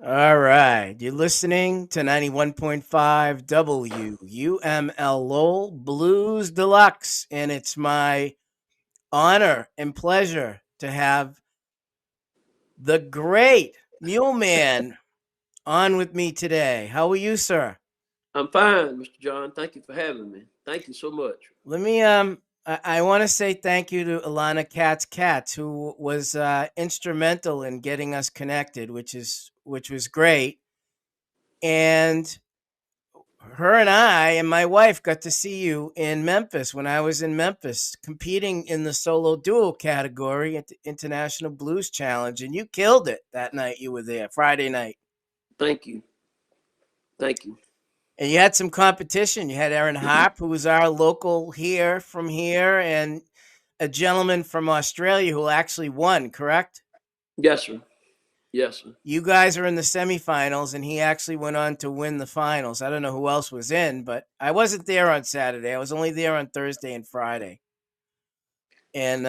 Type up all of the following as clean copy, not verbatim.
All right. You're listening to 91.5 WUML Lowell Blues Deluxe. And it's my honor and pleasure to have the great Mule Man on with me today. How are you, sir? I'm fine, Mr. John. Thank you for having me. Thank you so much. Let me I want to say thank you to Alana Katz, who was instrumental in getting us connected, which was great. And her and I and my wife got to see you in Memphis when I was in Memphis competing in the solo duo category at the International Blues Challenge, and you killed it that night. You were there Friday night, Thank you. Thank you. and you had some competition. You had Aaron Harp, who was our local here from here, and a gentleman from Australia who actually won. Correct? Yes, sir. Yes, sir. You guys are in the semifinals, and he actually went on to win the finals. I don't know who else was in, but I wasn't there on Saturday. I was only there on Thursday and Friday. And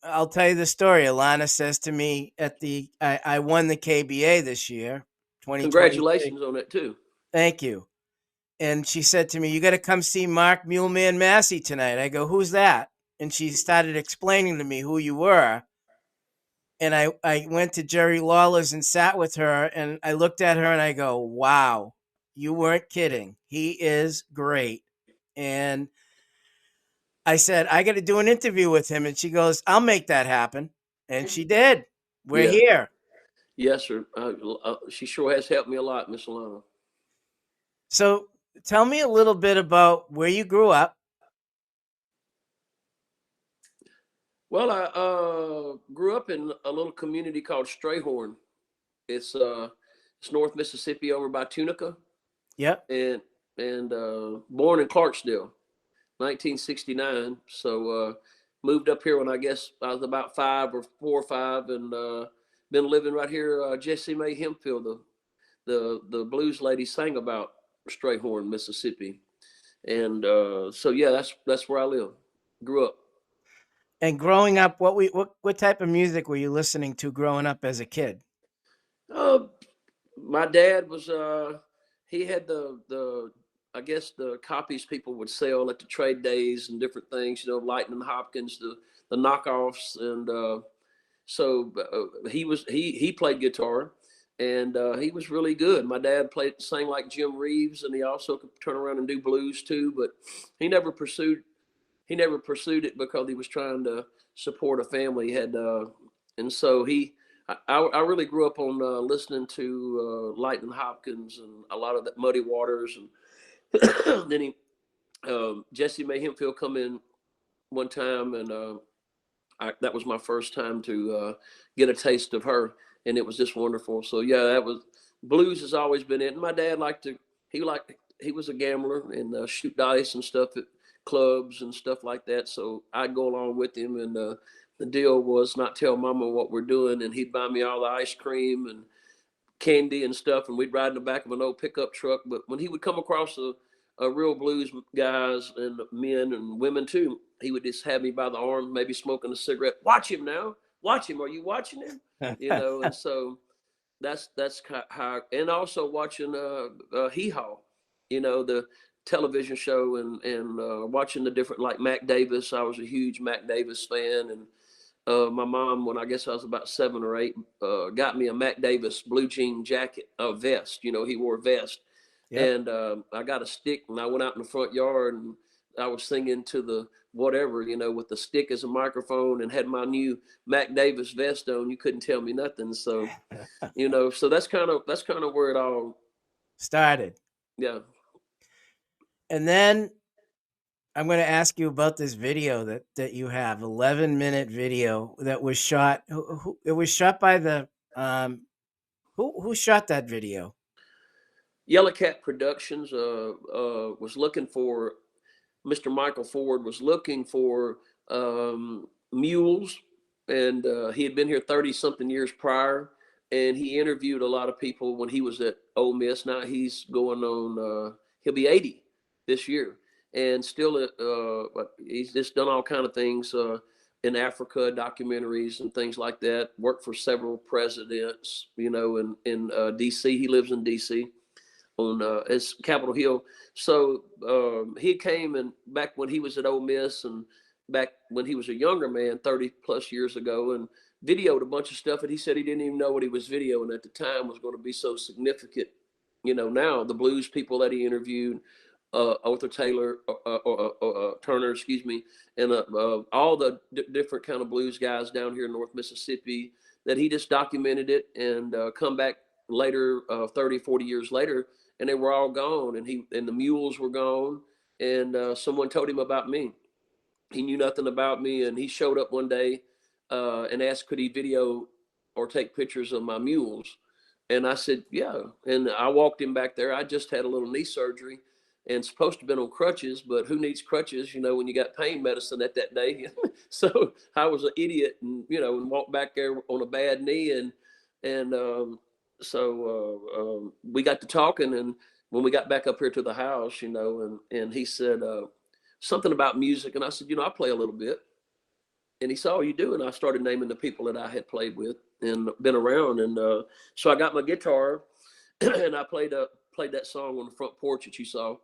I'll tell you the story. Alana says to me I won the KBA this year, 2023. Congratulations on that too. Thank you. And she said to me, "You got to come see Mark Mule Man Massey tonight." I go, "Who's that?" And she started explaining to me who you were. And I went to Jerry Lawler's and sat with her, and I looked at her and I go, "Wow, you weren't kidding. He is great." And I said, "I got to do an interview with him." And she goes, "I'll make that happen." And she did. We're Yeah. here. Yes, sir. She sure has helped me a lot, Miss Alana. So tell me a little bit about where you grew up. Well, I grew up in a little community called Strayhorn. It's North Mississippi over by Tunica, Yep. and born in Clarksdale, 1969. So moved up here when I guess I was about 5 or 4 or 5, and been living right here. Jessie Mae Hempfield, the blues lady, sang about Strayhorn, Mississippi, and so yeah, that's where I live. Grew up. And growing up, what type of music were you listening to growing up as a kid? Uh, my dad was he had the I guess the copies people would sell at the trade days and different things. Lightning Hopkins, the knockoffs, and so he played guitar, and he was really good. My dad sang like Jim Reeves, and he also could turn around and do blues too. But he never pursued he never pursued it because he was trying to support a family. He had and so he. I really grew up on listening to Lightning Hopkins and a lot of that Muddy Waters, and then Jesse May Hempfield come in one time, and that was my first time to get a taste of her, and it was just wonderful. So yeah, that was blues has always been it. And my dad he was a gambler and shoot dice and stuff at clubs and stuff like that. So I'd go along with him, and the deal was not tell mama what we're doing, and he'd buy me all the ice cream and candy and stuff, and we'd ride in the back of an old pickup truck. But when he would come across a real blues guys and men and women too, he would just have me by the arm, maybe smoking a cigarette. Watch him now. Watch him. Are you watching him? And so that's how. And also watching Hee Haw, the television show, and watching the different like Mac Davis. I was a huge Mac Davis fan, and my mom, when I guess I was about 7 or 8, got me a Mac Davis blue jean jacket, a vest. He wore a vest, Yep. and I got a stick, and I went out in the front yard, and I was singing to the whatever, with the stick as a microphone, and had my new Mac Davis vest on. You couldn't tell me nothing. So, so that's kind of where it all, Started. yeah. And then I'm going to ask you about this video that you have, 11-minute video that was shot. It was shot by the who shot that video? Yellow Cat Productions was looking for Mr. Michael Ford was looking for mules, and he had been here 30 something years prior, and he interviewed a lot of people when he was at Ole Miss. Now he's going on. He'll be 80 this year, and still, he's just done all kind of things. in Africa, documentaries and things like that. Worked for several presidents, you know, in D.C. He lives in D.C. on as Capitol Hill. So he came, and back when he was at Ole Miss and back when he was a younger man, 30 plus years ago, and videoed a bunch of stuff. And he said he didn't even know what he was videoing at the time was going to be so significant. You know, now the blues people that he interviewed, Arthur Taylor, Turner, excuse me, and all the different kind of blues guys down here in North Mississippi, that he just documented it and come back later, 30, 40 years later, and they were all gone, and the mules were gone, and someone told him about me. He knew nothing about me, and he showed up one day and asked could he video or take pictures of my mules. And I said, yeah. And I walked him back there. I just had a little knee surgery and supposed to have been on crutches, but who needs crutches, you know, when you got pain medicine at that day. So I was an idiot and, you know, and walked back there on a bad knee. And so we got to talking. And when we got back up here to the house, you know, and he said something about music. And I said, you know, I play a little bit. And he said, oh, you do? And I started naming the people that I had played with and been around. And so I got my guitar and I played that song on the front porch that you saw.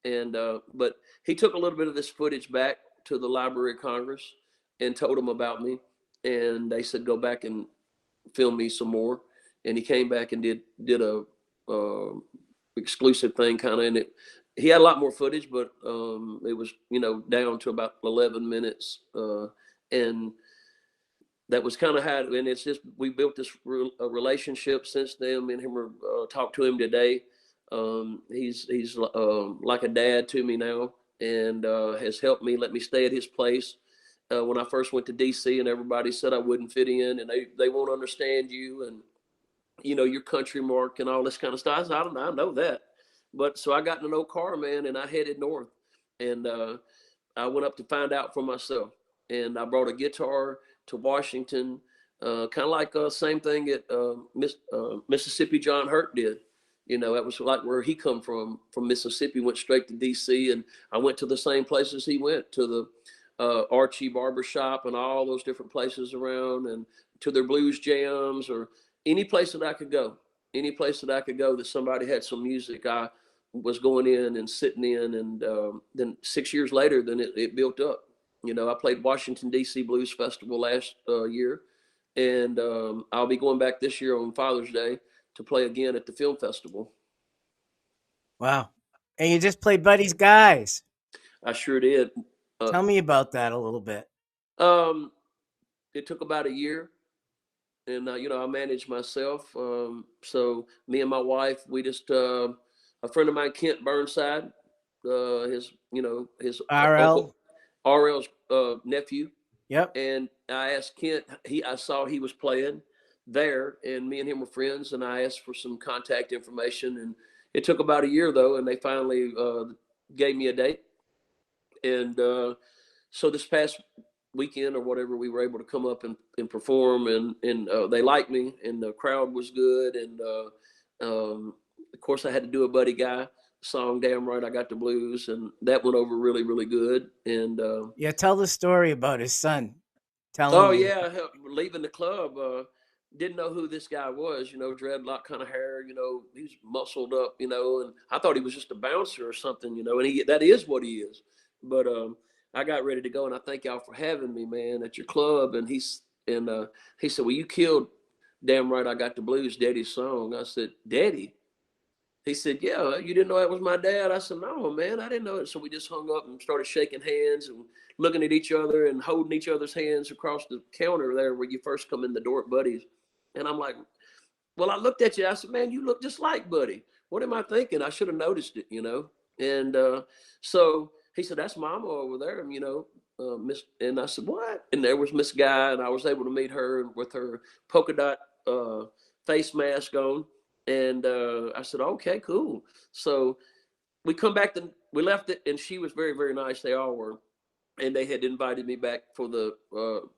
And but he took a little bit of this footage back to the Library of Congress and told them about me. And they said, go back and film me some more. And he came back and did a exclusive thing kind of. And he had a lot more footage, but it was, you know, down to about 11 minutes. And that was kind of how, and it's just, we built this relationship since then. Me and him talked to him today. He's like a dad to me now, and has helped me, let me stay at his place. When I first went to DC and everybody said I wouldn't fit in and they won't understand you and, you know, your country mark and all this kind of stuff. I said, I know that. But so I got in an old car, man, and I headed north. And I went up to find out for myself. And I brought a guitar to Washington, kind of like same thing that Mississippi John Hurt did. You know, that was like where he come from Mississippi, went straight to D.C. And I went to the same places he went, to the Archie Barbershop and all those different places around, and to their blues jams, or any place that I could go. Any place that I could go that somebody had some music, I was going in and sitting in. And then 6 years later, then it built up. You know, I played Washington, D.C. Blues Festival last year, and I'll be going back this year on Father's Day to play again at the film festival. Wow. And you just played Buddy's Guys. I sure did. Tell me about that a little bit. It took about a year, and you know, I managed myself. So me and my wife, we just a friend of mine, Kent Burnside, his RL. RL's nephew. Yep. And I asked Kent, I saw he was playing there, and me and him were friends, and I asked for some contact information. And it took about a year, though, and they finally gave me a date. And so this past weekend or whatever, we were able to come up and perform, and they liked me, and the crowd was good. And of course, I had to do a Buddy Guy song, Damn Right I Got the Blues, and that went over really, really good. And yeah, tell the story about his son. Oh yeah, leaving the club, didn't know who this guy was, you know, dreadlock kind of hair, you know, he's muscled up, you know, and I thought he was just a bouncer or something, you know, and that is what he is. But I got ready to go, and I thank y'all for having me, man, at your club. And he said, well, you killed Damn Right I Got the Blues, Daddy's song. I said, Daddy? He said, yeah, you didn't know that was my dad? I said, no, man, I didn't know it. So we just hung up and started shaking hands and looking at each other and holding each other's hands across the counter there where you first come in the door at Buddy's. And I'm like, well, I looked at you. I said, man, you look just like Buddy. What am I thinking? I should have noticed it, you know? And so he said, that's Mama over there, you know, Miss. And I said, what? And there was Miss Guy, and I was able to meet her with her polka dot face mask on. And I said, okay, cool. So we come back, we left it, and she was very, very nice. They all were. And they had invited me back for the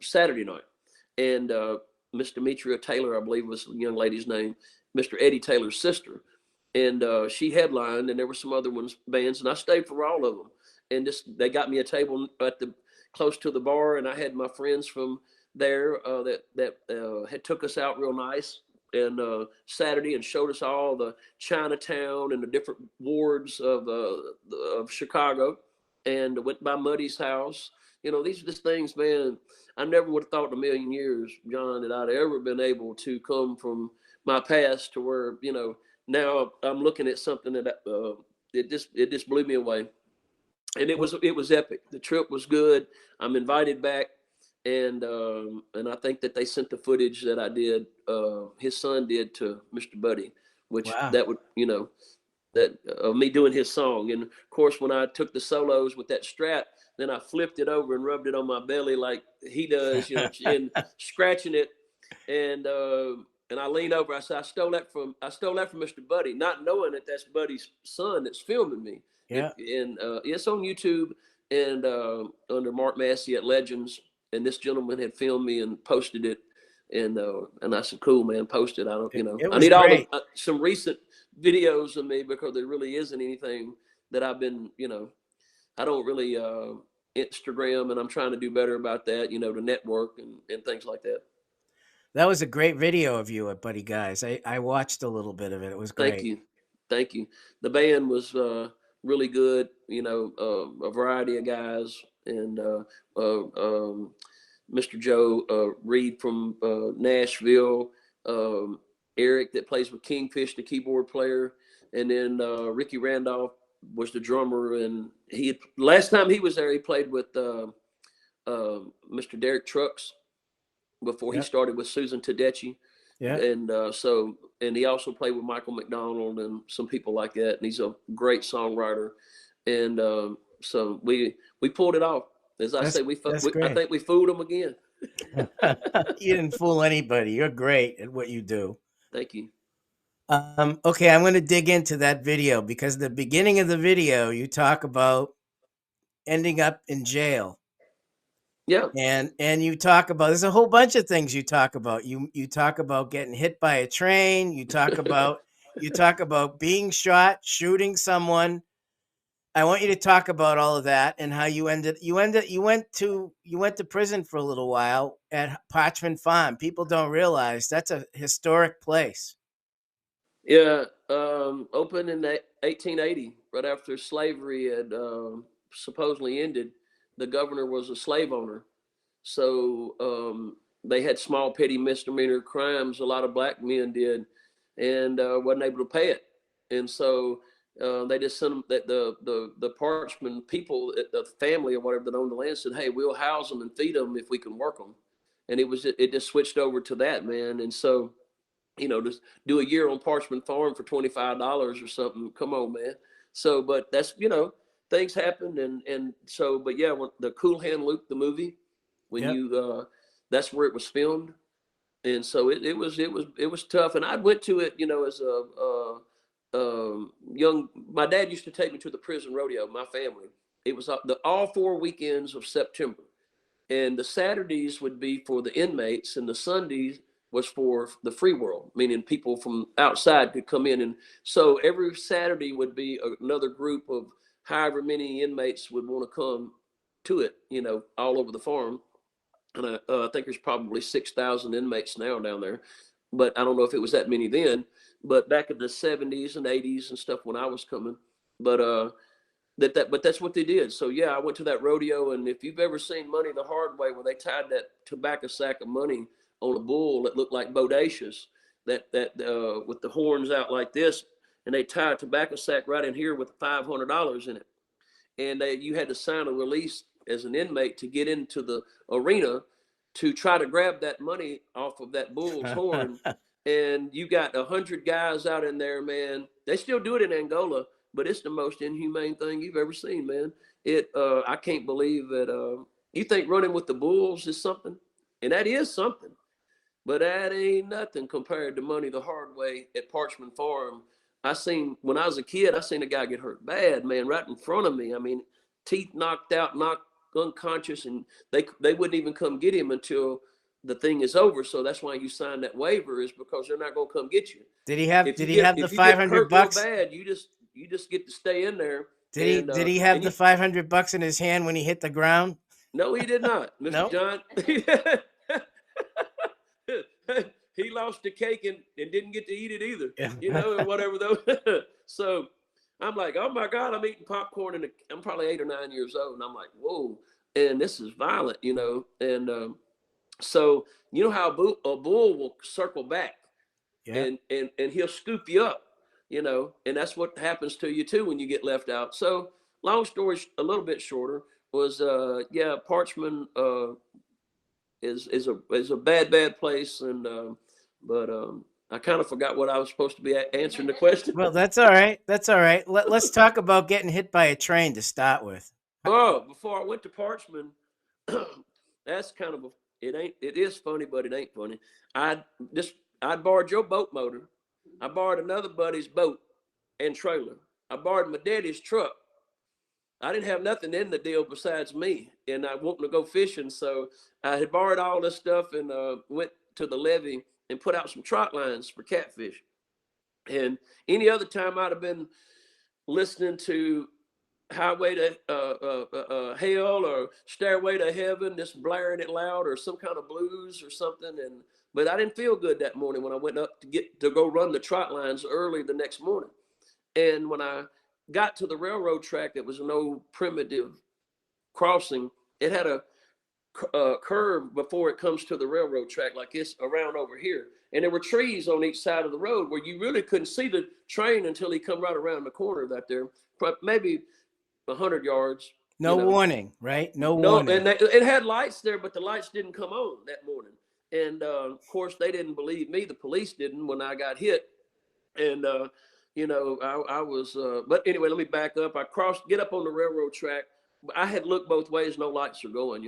Saturday night. And Miss Demetria Taylor, I believe was the young lady's name, Mr. Eddie Taylor's sister. And she headlined, and there were some other bands, and I stayed for all of them. and just they got me a table at the close to the bar, and I had my friends from there that had took us out real nice and Saturday and showed us all the Chinatown and the different wards of Chicago, and went by Muddy's house. You know, these are just things, man. I never would have thought in a million years, John, that I'd ever been able to come from my past to where, you know, now I'm looking at something that it just blew me away, and it was epic. The trip was good. I'm invited back, and I think that they sent the footage that I did. His son did to Mr. Buddy, which Wow. that would, you know, that of me doing his song. And of course, when I took the solos with that Strat, then I flipped it over and rubbed it on my belly like he does, you know, and scratching it. And I leaned over. I said, I stole that from Mr. Buddy, not knowing that that's Buddy's son that's filming me. Yeah. It's on YouTube and under Mark Massey at Legends. And this gentleman had filmed me and posted it. And I said, cool, man, post it. I don't, you know, It I was need all great. the some recent videos of me, because there really isn't anything that I've been, you know, I don't really Instagram, and I'm trying to do better about that, you know, to network and things like that. That was a great video of you at Buddy Guy's. I watched a little bit of it. It was Thank great. you. Thank you. The band was really good, you know, a variety of guys, and Mr. Joe Reed from Nashville, Eric that plays with Kingfish, the keyboard player, and then Ricky Randolph was the drummer. And last time he was there, he played with Mr. Derek Trucks before he Yep. started with Susan Tedeschi. Yeah. And he also played with Michael McDonald and some people like that. And he's a great songwriter. And so we pulled it off. As I say, I think we fooled them again. You didn't fool anybody. You're great at what you do. Thank you. Okay, I'm going to dig into that video, because the beginning of the video, you talk about ending up in jail. Yeah. And you talk about, there's a whole bunch of things you talk about. You talk about getting hit by a train. You talk about being shot, shooting someone. I want you to talk about all of that and how you went to prison for a little while at Parchman Farm. People don't realize that's a historic place. Yeah. Opened in 1880, right after slavery had supposedly ended. The governor was a slave owner. So they had small, petty misdemeanor crimes. A lot of black men did, and wasn't able to pay it. And so they just sent them, that the Parchman people, the family or whatever that owned the land, said, "Hey, we'll house them and feed them if we can work them." And it just switched over to that, man. And so, you know, just do a year on Parchman Farm for $25 or something. Come on, man. So, but that's, you know, things happened, and so, but yeah, when the Cool Hand Luke, the movie, when Yep. you that's where it was filmed. And so it was tough. And I went to it, you know, as a young. My dad used to take me to the prison rodeo. My family. It was all 4 weekends of September, and the Saturdays would be for the inmates, and the Sundays was for the free world, meaning people from outside could come in. And so every Saturday would be another group of however many inmates would want to come to it, you know, all over the farm. And I think there's probably 6,000 inmates now down there, but I don't know if it was that many then. But back in the 70s and 80s and stuff when I was coming, but but that's what they did. So yeah, I went to that rodeo, and if you've ever seen Money the Hard Way, where they tied that tobacco sack of money on a bull that looked like bodacious, that with the horns out like this, and they tied a tobacco sack right in here with $500 in it, and you had to sign a release as an inmate to get into the arena to try to grab that money off of that bull's horn. And you got 100 guys out in there, man. They still do it in Angola, but it's the most inhumane thing you've ever seen, man. I can't believe that you think running with the bulls is something, and that is something, but that ain't nothing compared to Money the Hard Way at Parchman Farm. When I was a kid, I seen a guy get hurt bad, man, right in front of me. I mean, teeth knocked out, knocked unconscious, and they wouldn't even come get him until the thing is over. So that's why you sign that waiver, is because they're not gonna come get you. Did he have If the you get hurt real $500? bad, you just get to stay in there Did he have And the you, $500 in his hand when he hit the ground? no, he did not, Mr. No. John. He lost the cake and didn't get to eat it either, you know, or whatever though. So I'm like, oh my God, I'm eating popcorn and I'm probably 8 or 9 years old. And I'm like, whoa, and this is violent, you know? And so you know how a bull will circle back Yeah. and he'll scoop you up, you know, and that's what happens to you too when you get left out. So long story a little bit shorter was, yeah, Parchman, is a bad place, and but I kind of forgot what I was supposed to be answering the question. Well, that's all right. That's all right. Let's talk about getting hit by a train to start with. Oh, before I went to Parchman, that's kind of it is funny, but it ain't funny. I just I borrowed your boat motor. I borrowed another buddy's boat and trailer. I borrowed my daddy's truck. I didn't have nothing in the deal besides me, and I wanted to go fishing. So I had borrowed all this stuff and went to the levee and put out some trot lines for catfish. And any other time I'd have been listening to Highway to Hell or Stairway to Heaven, just blaring it loud, or some kind of blues or something. And but I didn't feel good that morning when I went up to go run the trot lines early the next morning. And when I got to the railroad track, it was an old primitive crossing. It had a curve before it comes to the railroad track, like it's around over here. And there were trees on each side of the road where you really couldn't see the train until he come right around the corner right there, maybe 100 yards. No warning, right? No warning. And it had lights there, but the lights didn't come on that morning. And of course, they didn't believe me. The police didn't when I got hit. And I was. But anyway, let me back up. I get up on the railroad track. I had looked both ways. No lights are going.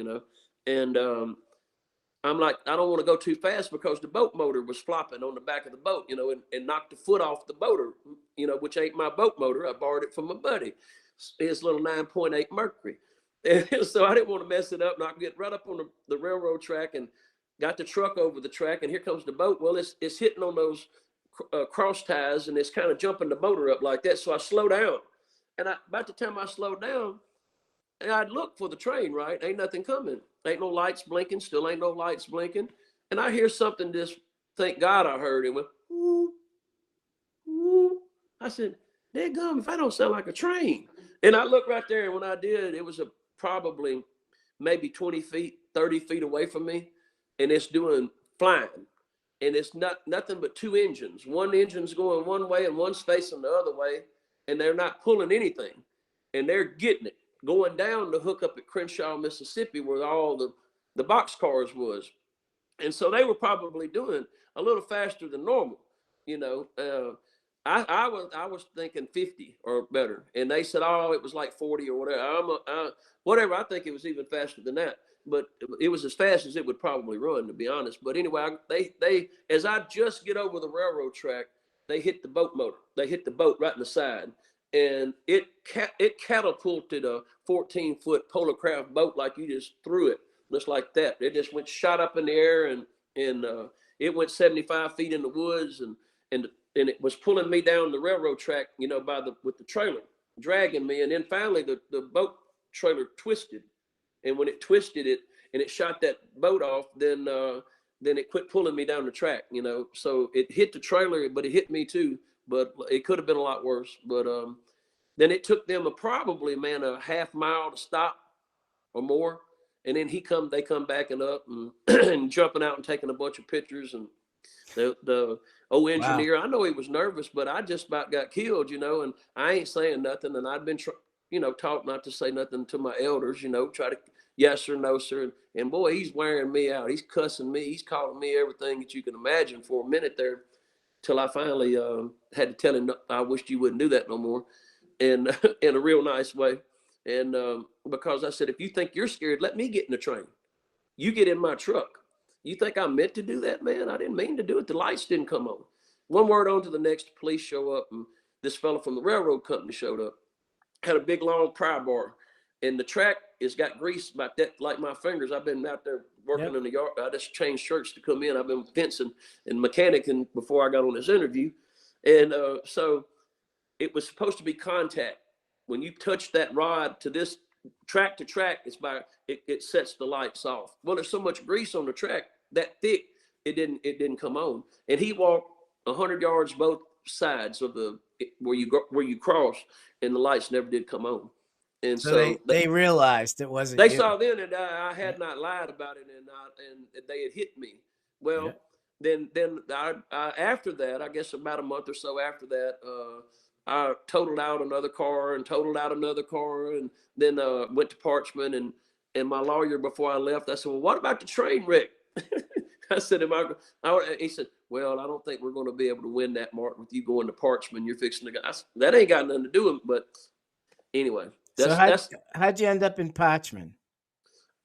And I'm like, I don't want to go too fast because the boat motor was flopping on the back of the boat, and knocked the foot off the motor, which ain't my boat motor. I borrowed it from my buddy, his little 9.8 Mercury. And so I didn't want to mess it up. And I get right up on the railroad track and got the truck over the track. And here comes the boat. Well, it's hitting on those cross ties, and it's kind of jumping the motor up like that. So I slow down. And about the time I slowed down, and I'd look for the train, right? Ain't nothing coming. Ain't no lights blinking. Still ain't no lights blinking. And I hear something just, thank God I heard it. Went, woo, woo. I said, dadgum, if I don't sound like a train. And I looked right there, and when I did, it was probably maybe 20 feet, 30 feet away from me. And it's flying. And it's nothing but two engines. One engine's going one way and one's facing the other way. And they're not pulling anything. And they're getting it. Going down to hook up at Crenshaw, Mississippi, where all the box cars was. And so they were probably doing a little faster than normal, I was thinking 50 or better. And they said, oh, it was like 40 or whatever. Whatever, I think it was even faster than that. But it was as fast as it would probably run, to be honest. But anyway, they as I just get over the railroad track, they hit the boat motor. They hit the boat right in the side. And it catapulted a 14-foot Polar Craft boat like you just threw it, just like that. It just went shot up in the air, and it went 75 feet in the woods, and it was pulling me down the railroad track, with the trailer, dragging me. And then finally the boat trailer twisted, and when it twisted it and it shot that boat off, then it quit pulling me down the track, So it hit the trailer, but it hit me too. But it could have been a lot worse. But then it took them probably a half mile to stop or more. And then they come backing up and, and jumping out and taking a bunch of pictures. And the old engineer, wow. I know he was nervous, but I just about got killed, and I ain't saying nothing. And I'd been, taught not to say nothing to my elders, try to yes sir, no sir. And boy, he's wearing me out. He's cussing me. He's calling me everything that you can imagine for a minute there. Till I finally had to tell him, I wished you wouldn't do that no more, and in a real nice way. And because I said, if you think you're scared, let me get in the train. You get in my truck. You think I meant to do that, man? I didn't mean to do it. The lights didn't come on. One word on to the next, police show up, and this fellow from the railroad company showed up. Had a big, long pry bar. And the track has got grease about that, like my fingers. I've been out there working in the yard. I just changed shirts to come in. I've been fencing and mechanicking before I got on this interview. And so it was supposed to be contact. when you touch that rod to this track to track, it sets the lights off. Well, there's so much grease on the track that thick, it didn't come on. And he walked 100 yards both sides of where you cross, and the lights never did come on. And So so they realized it wasn't they you. saw then that I had not lied about it, and they had hit me. Well, then after that, I guess about a month or so after that, I totaled out another car and totaled out another car, and then went to Parchman, and my lawyer, before I left, I said, well, what about the train wreck? I said, he said, well, I don't think we're going to be able to win that, Martin, with you going to Parchman. You're fixing to go. That ain't got nothing to do with it. But anyway, how'd you end up in Parchman?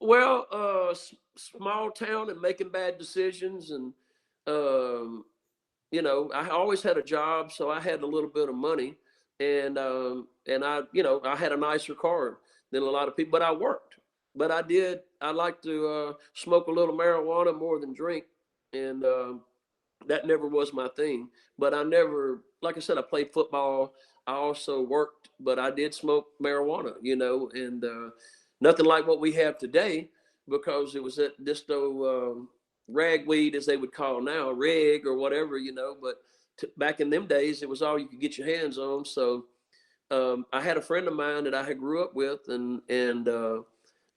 Well, small town and making bad decisions. And, I always had a job, so I had a little bit of money. And I had a nicer car than a lot of people, but I worked. But I like to smoke a little marijuana more than drink. And that never was my thing. But I never, like I said, I played football. I also worked, but I did smoke marijuana, and nothing like what we have today, because it was this ragweed, as they would call now, reg or whatever, but back in them days, it was all you could get your hands on. So I had a friend of mine that I had grew up with, and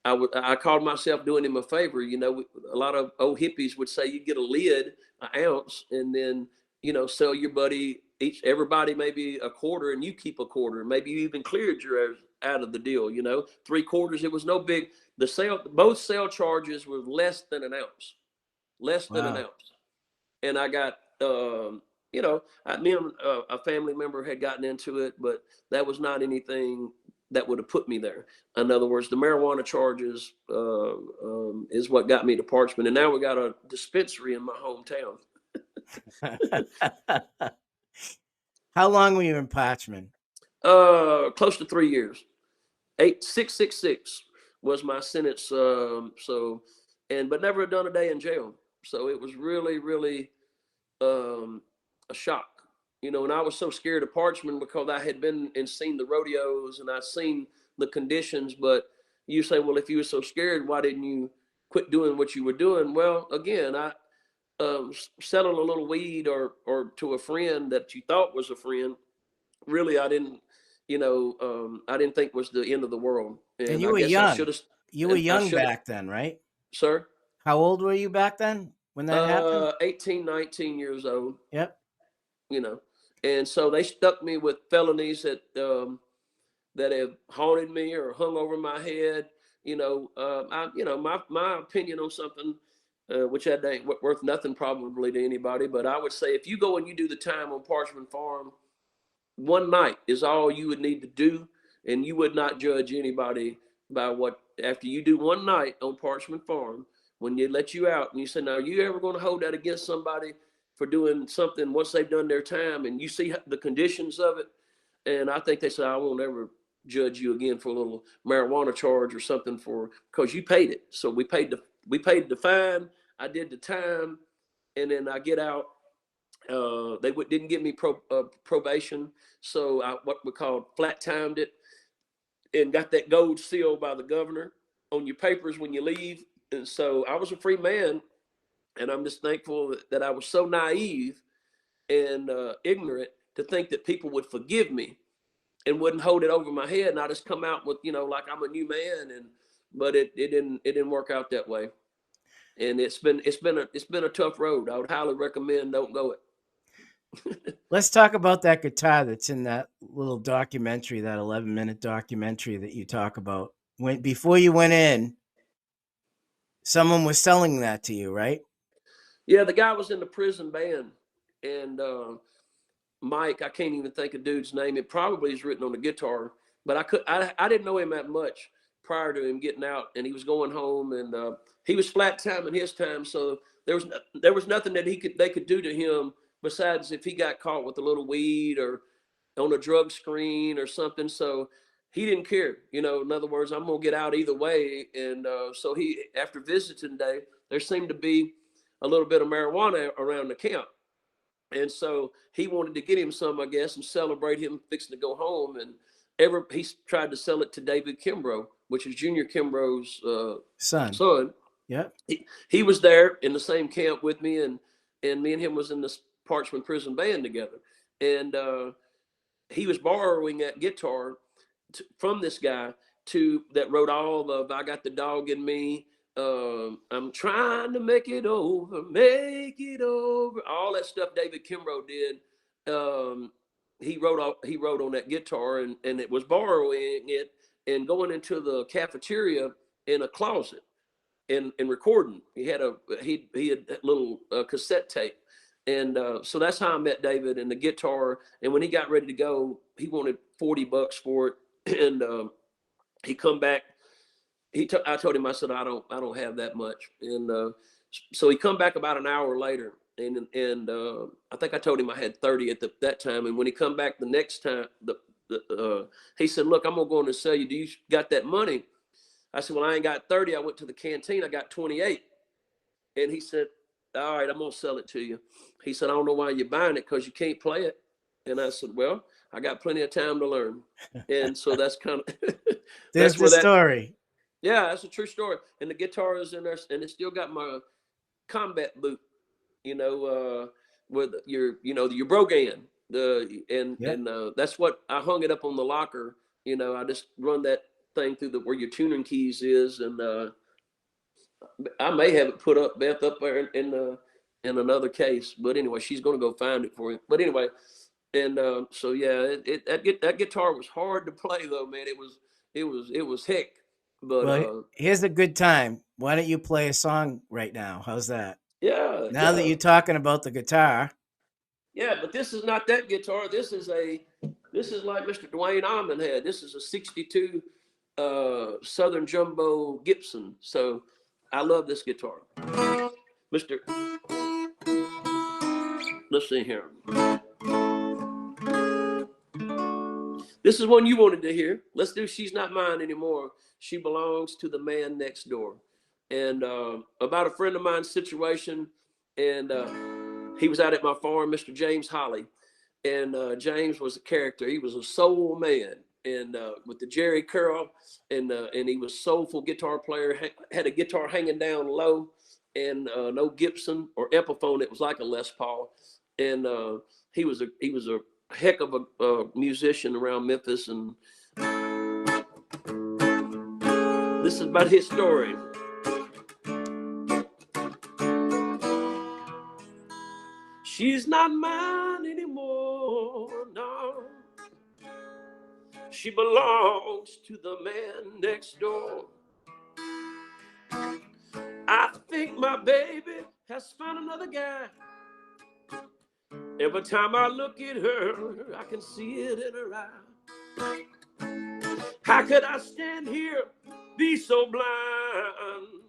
I called myself doing him a favor. A lot of old hippies would say you get a lid, an ounce, and then, sell your buddy, everybody maybe a quarter, and you keep a quarter. Maybe you even cleared your out of the deal, 3/4. It was no big. Both sale charges were less than an ounce, And I got, me and a family member had gotten into it, but that was not anything that would have put me there. In other words, the marijuana charges is what got me to Parchman, and now we got a dispensary in my hometown. How long were you in Parchman? Close to 3 years. 666 was my sentence. But never done a day in jail. So it was really, really a shock. And I was so scared of Parchman because I had been and seen the rodeos and I'd seen the conditions. But you say, well, if you were so scared, why didn't you quit doing what you were doing? Well, again, I selling a little weed or to a friend that you thought was a friend, really, I didn't, I didn't think was the end of the world. And you were young. You were young back then, right? Sir? How old were you back then when that happened? 18, 19 years old. Yep. And so they stuck me with felonies that have haunted me or hung over my head. My opinion on something, which that ain't worth nothing probably to anybody, but I would say if you go and you do the time on Parchman Farm, one night is all you would need to do, and you would not judge anybody by what, after you do one night on Parchman Farm, when they let you out and you say, now, are you ever going to hold that against somebody for doing something once they've done their time, and you see the conditions of it? And I think they said, I won't ever judge you again for a little marijuana charge or something, because you paid it. So we paid the fine. I did the time, and then I get out. They didn't give me probation, so I what we call flat timed it, and got that gold seal by the governor on your papers when you leave. And so I was a free man, and I'm just thankful that I was so naive and ignorant to think that people would forgive me and wouldn't hold it over my head, and I just come out with, like I'm a new man. But it didn't work out that way, and it's been a tough road. I would highly recommend don't go it. Let's talk about that guitar that's in that little documentary, that 11-minute documentary that you talk about. Before you went in, someone was selling that to you, right? Yeah, the guy was in the prison band, and Mike, I can't even think of dude's name. It probably is written on the guitar, but I didn't know him that much prior to him getting out, and he was going home, and he was flat timing his time, so there was nothing that they could do to him besides if he got caught with a little weed or on a drug screen or something. So he didn't care, in other words, I'm gonna get out either way. And so after visiting day, there seemed to be a little bit of marijuana around the camp. And so he wanted to get him some, I guess, and celebrate him fixing to go home. he tried to sell it to David Kimbrough, which is Junior Kimbrough's son. Yep. He was there in the same camp with me, and me and him was in this Parchman Prison Band together. And he was borrowing that guitar from this guy that wrote all of "I Got the Dog in Me," "I'm Trying to Make It Over," all that stuff David Kimbrough did. He wrote on that guitar, and it was borrowing it and going into the cafeteria in a closet and recording. He had a little cassette tape. And so that's how I met David and the guitar. And when he got ready to go, he wanted $40 for it. And he come back. I told him, I said, I don't have that much. And so he come back about an hour later. And I think I told him I had 30 at that time. And when he come back the next time, he said, "Look, I'm gonna go in and sell you. Do you got that money?" I said, "Well, I ain't got 30. I went to the canteen. I got 28. And he said, "All right, I'm going to sell it to you." He said, "I don't know why you're buying it, because you can't play it." And I said, "Well, I got plenty of time to learn." And so that's kind of, There's the story. Yeah, that's a true story. And the guitar is in there, and it's still got my combat boot, with your brogan. And that's what I hung it up on the locker. I just run that thing through where your tuning keys is, and I may have it put up, Beth, up there in another case. But anyway, she's going to go find it for you. But anyway, and so yeah, that guitar was hard to play though, man. It was heck. But well, here's a good time. Why don't you play a song right now? How's that? Yeah. Now that you're talking about the guitar. Yeah, but this is not that guitar. This is like Mr. Dwayne Allman had. This is a '62 Southern Jumbo Gibson. So I love this guitar. Let's see here. This is one you wanted to hear. Let's do "She's Not Mine Anymore. She Belongs to the Man Next Door." And about a friend of mine's situation. And he was out at my farm, Mr. James Holly. And James was a character. He was a soul man. And with the Jerry curl. And he was soulful guitar player. Had a guitar hanging down low. And no Gibson or Epiphone. It was like a Les Paul. And he was a heck of a musician around Memphis. And this is about his story. She's not mine anymore, no. She belongs to the man next door. I think my baby has found another guy. Every time I look at her, I can see it in her eye. How could I stand here, be so blind?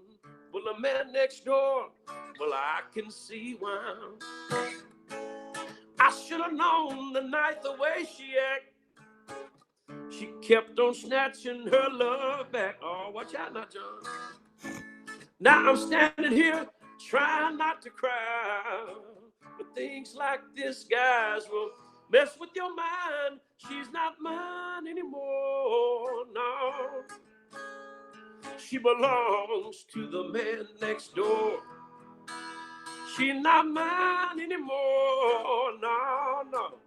Well, the man next door, well, I can see why. I should have known the night the way she act. She kept on snatching her love back. Oh, watch out now, John. Now I'm standing here trying not to cry. But things like this, guys, will mess with your mind. She's not mine anymore, no. She belongs to the man next door. She's not mine anymore, no, no.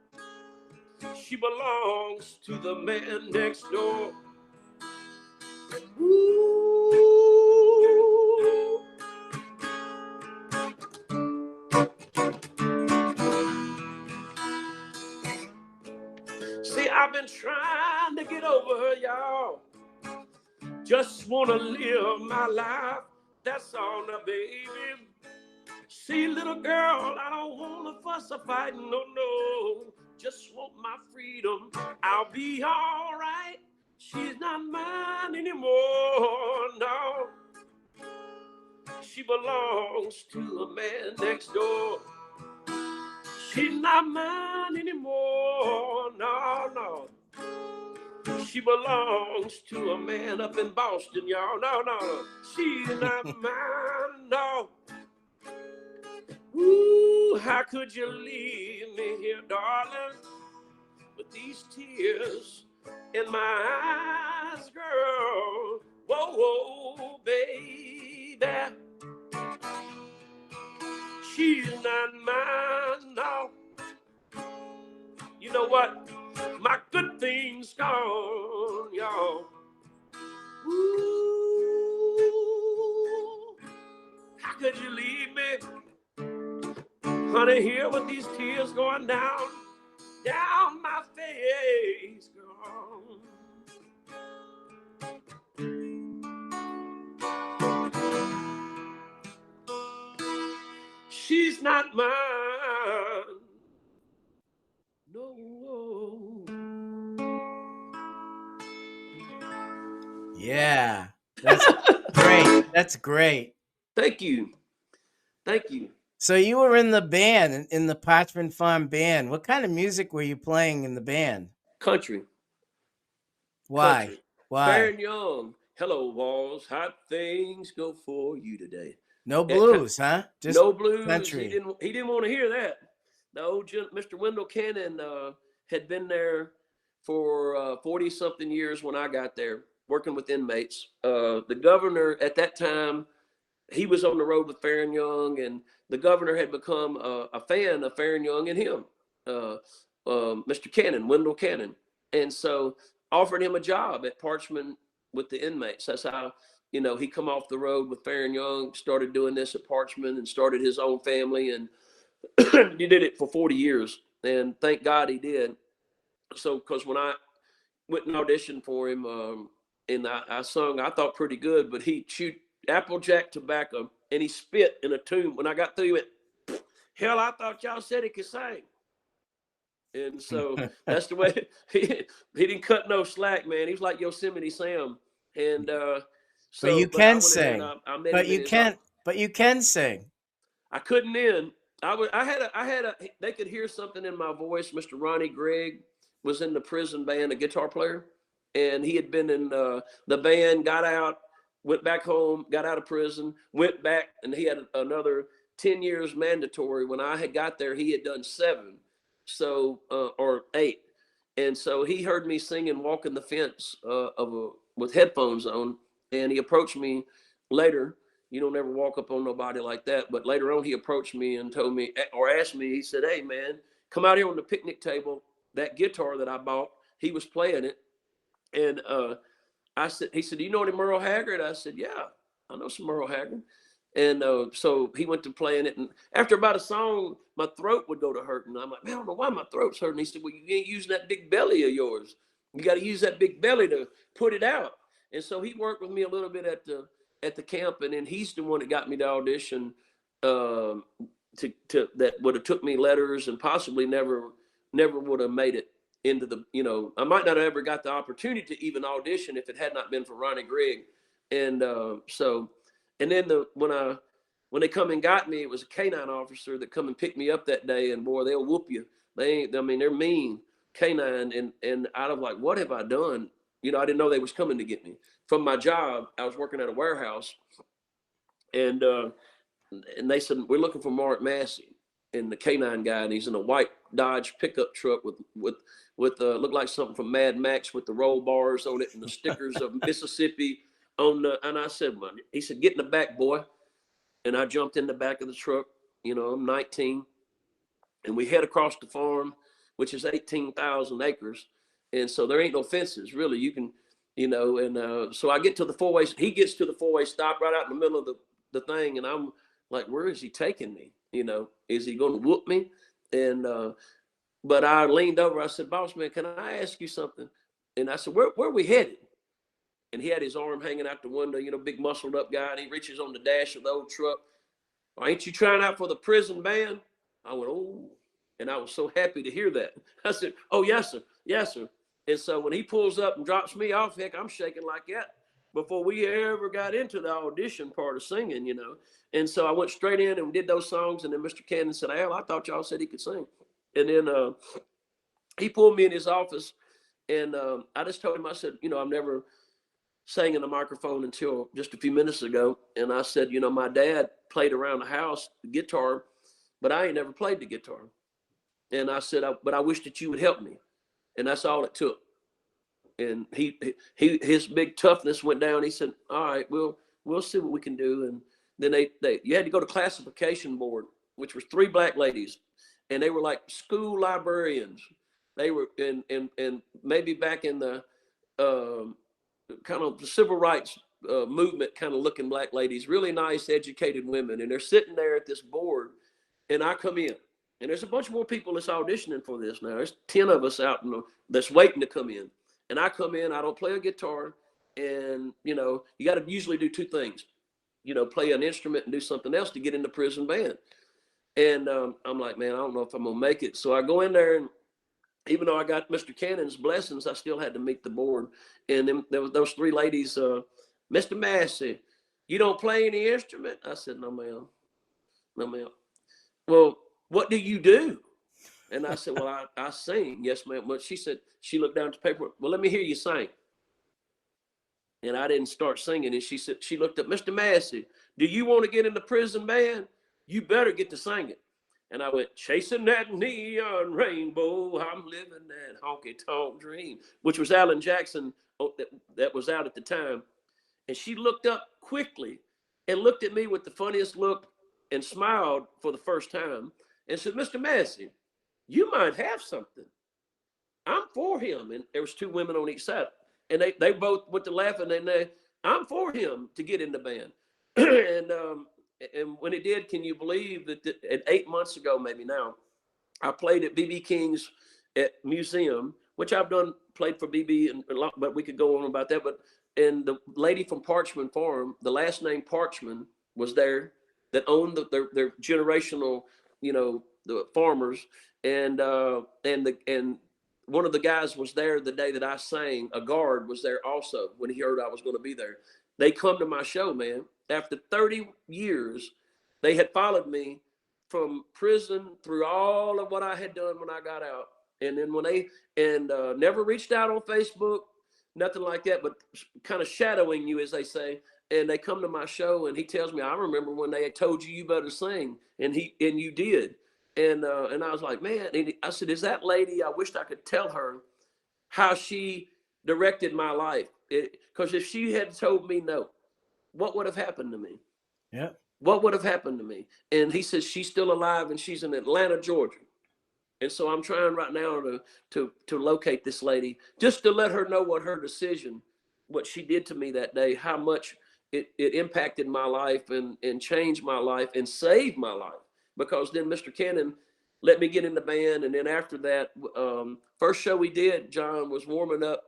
She belongs to the man next door. Ooh. See, I've been trying to get over her, y'all. Just want to live my life, that's all now, baby. See, little girl, I don't want to fuss or fight, no, no. Just want my freedom, I'll be all right. She's not mine anymore, no. She belongs to a man next door. She's not mine anymore, no, no. She belongs to a man up in Boston, y'all. No, no, she's not mine, no. Ooh, how could you leave me here, darling, with these tears in my eyes, girl. Whoa, whoa, baby. She's not mine, no. You know what? My good things gone, y'all. Ooh, how could you leave me? Honey, here with these tears going down my face, girl. She's not mine. No. Yeah, that's great. That's great. Thank you. Thank you. So you were in the band, in the Parchman Farm band. What kind of music were you playing in the band? Country. Why? Country. Fair Why? and young. Hello, walls. How things go for you today? No That kind, blues, huh? Just no blues. country. He didn't want to hear that. The old Mr. Wendell Cannon had been there for 40 something years when I got there, working with inmates. The governor at that time, he was on the road with Fair and Young, and the governor had become a fan of Fair and Young and him, Mr. Cannon, Wendell Cannon, and so offered him a job at Parchman with the inmates. That's how, you know, he come off the road with Fair and Young, started doing this at Parchman, and started his own family, and he did it for 40 years, and thank God he did. So, because when I went and auditioned for him, and I sung, I thought pretty good, but he chewed Applejack tobacco and he spit in a tune. When I got through it, hell, I thought y'all said he could sing. And so that's the way he didn't cut no slack, man. He was like Yosemite Sam. And so But you but I can went in there sing. and I met But him you in his can't. But you can sing. I couldn't in. I had a they could hear something in my voice. Mr. Ronnie Gregg was in the prison band, a guitar player, and he had been in the band, got out, went back home, got out of prison, went back, and he had another 10 years mandatory. When I had got there, he had done 7, so or 8, and so he heard me singing "Walking the Fence" with headphones on, and he approached me later. You don't ever walk up on nobody like that. But later on, he approached me and told me, or asked me, he said, "Hey, man, come out here on the picnic table. That guitar that I bought," he was playing it. And I said, he said, "Do you know any Merle Haggard?" I said, "Yeah, I know some Merle Haggard." And so he went to playing it. And after about a song, my throat would go to hurting. I'm like, "Man, I don't know why my throat's hurting." He said, "Well, you ain't using that big belly of yours. You got to use that big belly to put it out." And so he worked with me a little bit at the camp, and then he's the one that got me to audition to that would have took me letters and possibly never would have made it into the, you know, I might not have ever got the opportunity to even audition if it had not been for Ronnie Gregg. And so and then when they come and got me, it was a canine officer that come and picked me up that day, and boy, they'll whoop you. They ain't, I mean, they're mean canine, and I was like, what have I done? You know, I didn't know they was coming to get me. From my job, I was working at a warehouse, and they said, "We're looking for Mark Massey," and the canine guy, and he's in a white Dodge pickup truck with looked like something from Mad Max with the roll bars on it and the stickers of Mississippi on the. And I said, he said, "Get in the back, boy," and I jumped in the back of the truck. You know, I'm 19, and we head across the farm, which is 18,000 acres, and so there ain't no fences really. You can, you know, and so I get to the four-way. He gets to the four-way stop right out in the middle of the thing, and I'm like, where is he taking me? You know, is he going to whoop me? And but I leaned over. I said, "Boss man, can I ask you something?" And I said, where are we headed?" And he had his arm hanging out the window, you know, big muscled up guy, and he reaches on the dash of the old truck. "Ain't you trying out for the prison band?" I went, "Oh," and I was so happy to hear that. I said, "Oh, yes, sir. Yes, sir." And so when he pulls up and drops me off, heck, I'm shaking like that before we ever got into the audition part of singing, you know. And so I went straight in and did those songs. And then Mr. Cannon said, "Al, I thought y'all said he could sing." And then he pulled me in his office, and I just told him, I said, "You know, I've never sang in a microphone until just a few minutes ago." And I said, "You know, my dad played around the house the guitar, but I ain't never played the guitar." And I said, "But I wish that you would help me." And that's all it took. and his big toughness went down. He said, all right, we'll see what we can do. And then you had to go to classification board, which was 3 black ladies, and they were like school librarians. They were and maybe back in the kind of the civil rights movement kind of looking black ladies, really nice, educated women. And they're sitting there at this board, and I come in. And there's a bunch more people that's auditioning for this now. There's 10 of us out that's waiting to come in. And I come in, I don't play a guitar. And, you got to usually do 2 things, play an instrument and do something else to get in the prison band. And I'm like, man, I don't know if I'm going to make it. So I go in there, and even though I got Mr. Cannon's blessings, I still had to meet the board. And then there was those 3 ladies, Mr. Massey, you don't play any instrument? I said, no, ma'am. No, ma'am. Well, what do you do? And I said, well, I sing. Yes, ma'am. But she said, she looked down at the paper. Well, let me hear you sing. And I didn't start singing. And she said, she looked up, Mr. Massey, do you want to get in the prison band? You better get to singing. And I went, chasing that neon rainbow, I'm living that honky-tonk dream, which was Alan Jackson that was out at the time. And she looked up quickly and looked at me with the funniest look and smiled for the first time and said, Mr. Massey, you might have something. I'm for him. And there was 2 women on each side. And they both went to laughing, and I'm for him to get in the band. And when it did, can you believe that 8 months ago, maybe now, I played at BB King's at Museum, which I've played for BB, but we could go on about that. And the lady from Parchman Farm, the last name Parchman, was there, that owned their generational, the farmers. And one of the guys was there the day that I sang. A guard was there also when he heard I was going to be there. They come to my show, man. After 30 years, they had followed me from prison through all of what I had done when I got out. And then never reached out on Facebook, nothing like that, but kind of shadowing you, as they say. And they come to my show, and he tells me, I remember when they had told you better sing, and you did. And I was like, man, and I said, is that lady? I wished I could tell her how she directed my life. Because if she had told me no, what would have happened to me? Yeah. What would have happened to me? And he says, she's still alive, and she's in Atlanta, Georgia. And so I'm trying right now to locate this lady, just to let her know what her decision, what she did to me that day, how much it impacted my life and changed my life and saved my life. Because then Mr. Cannon let me get in the band. And then after that, first show we did, John, was warming up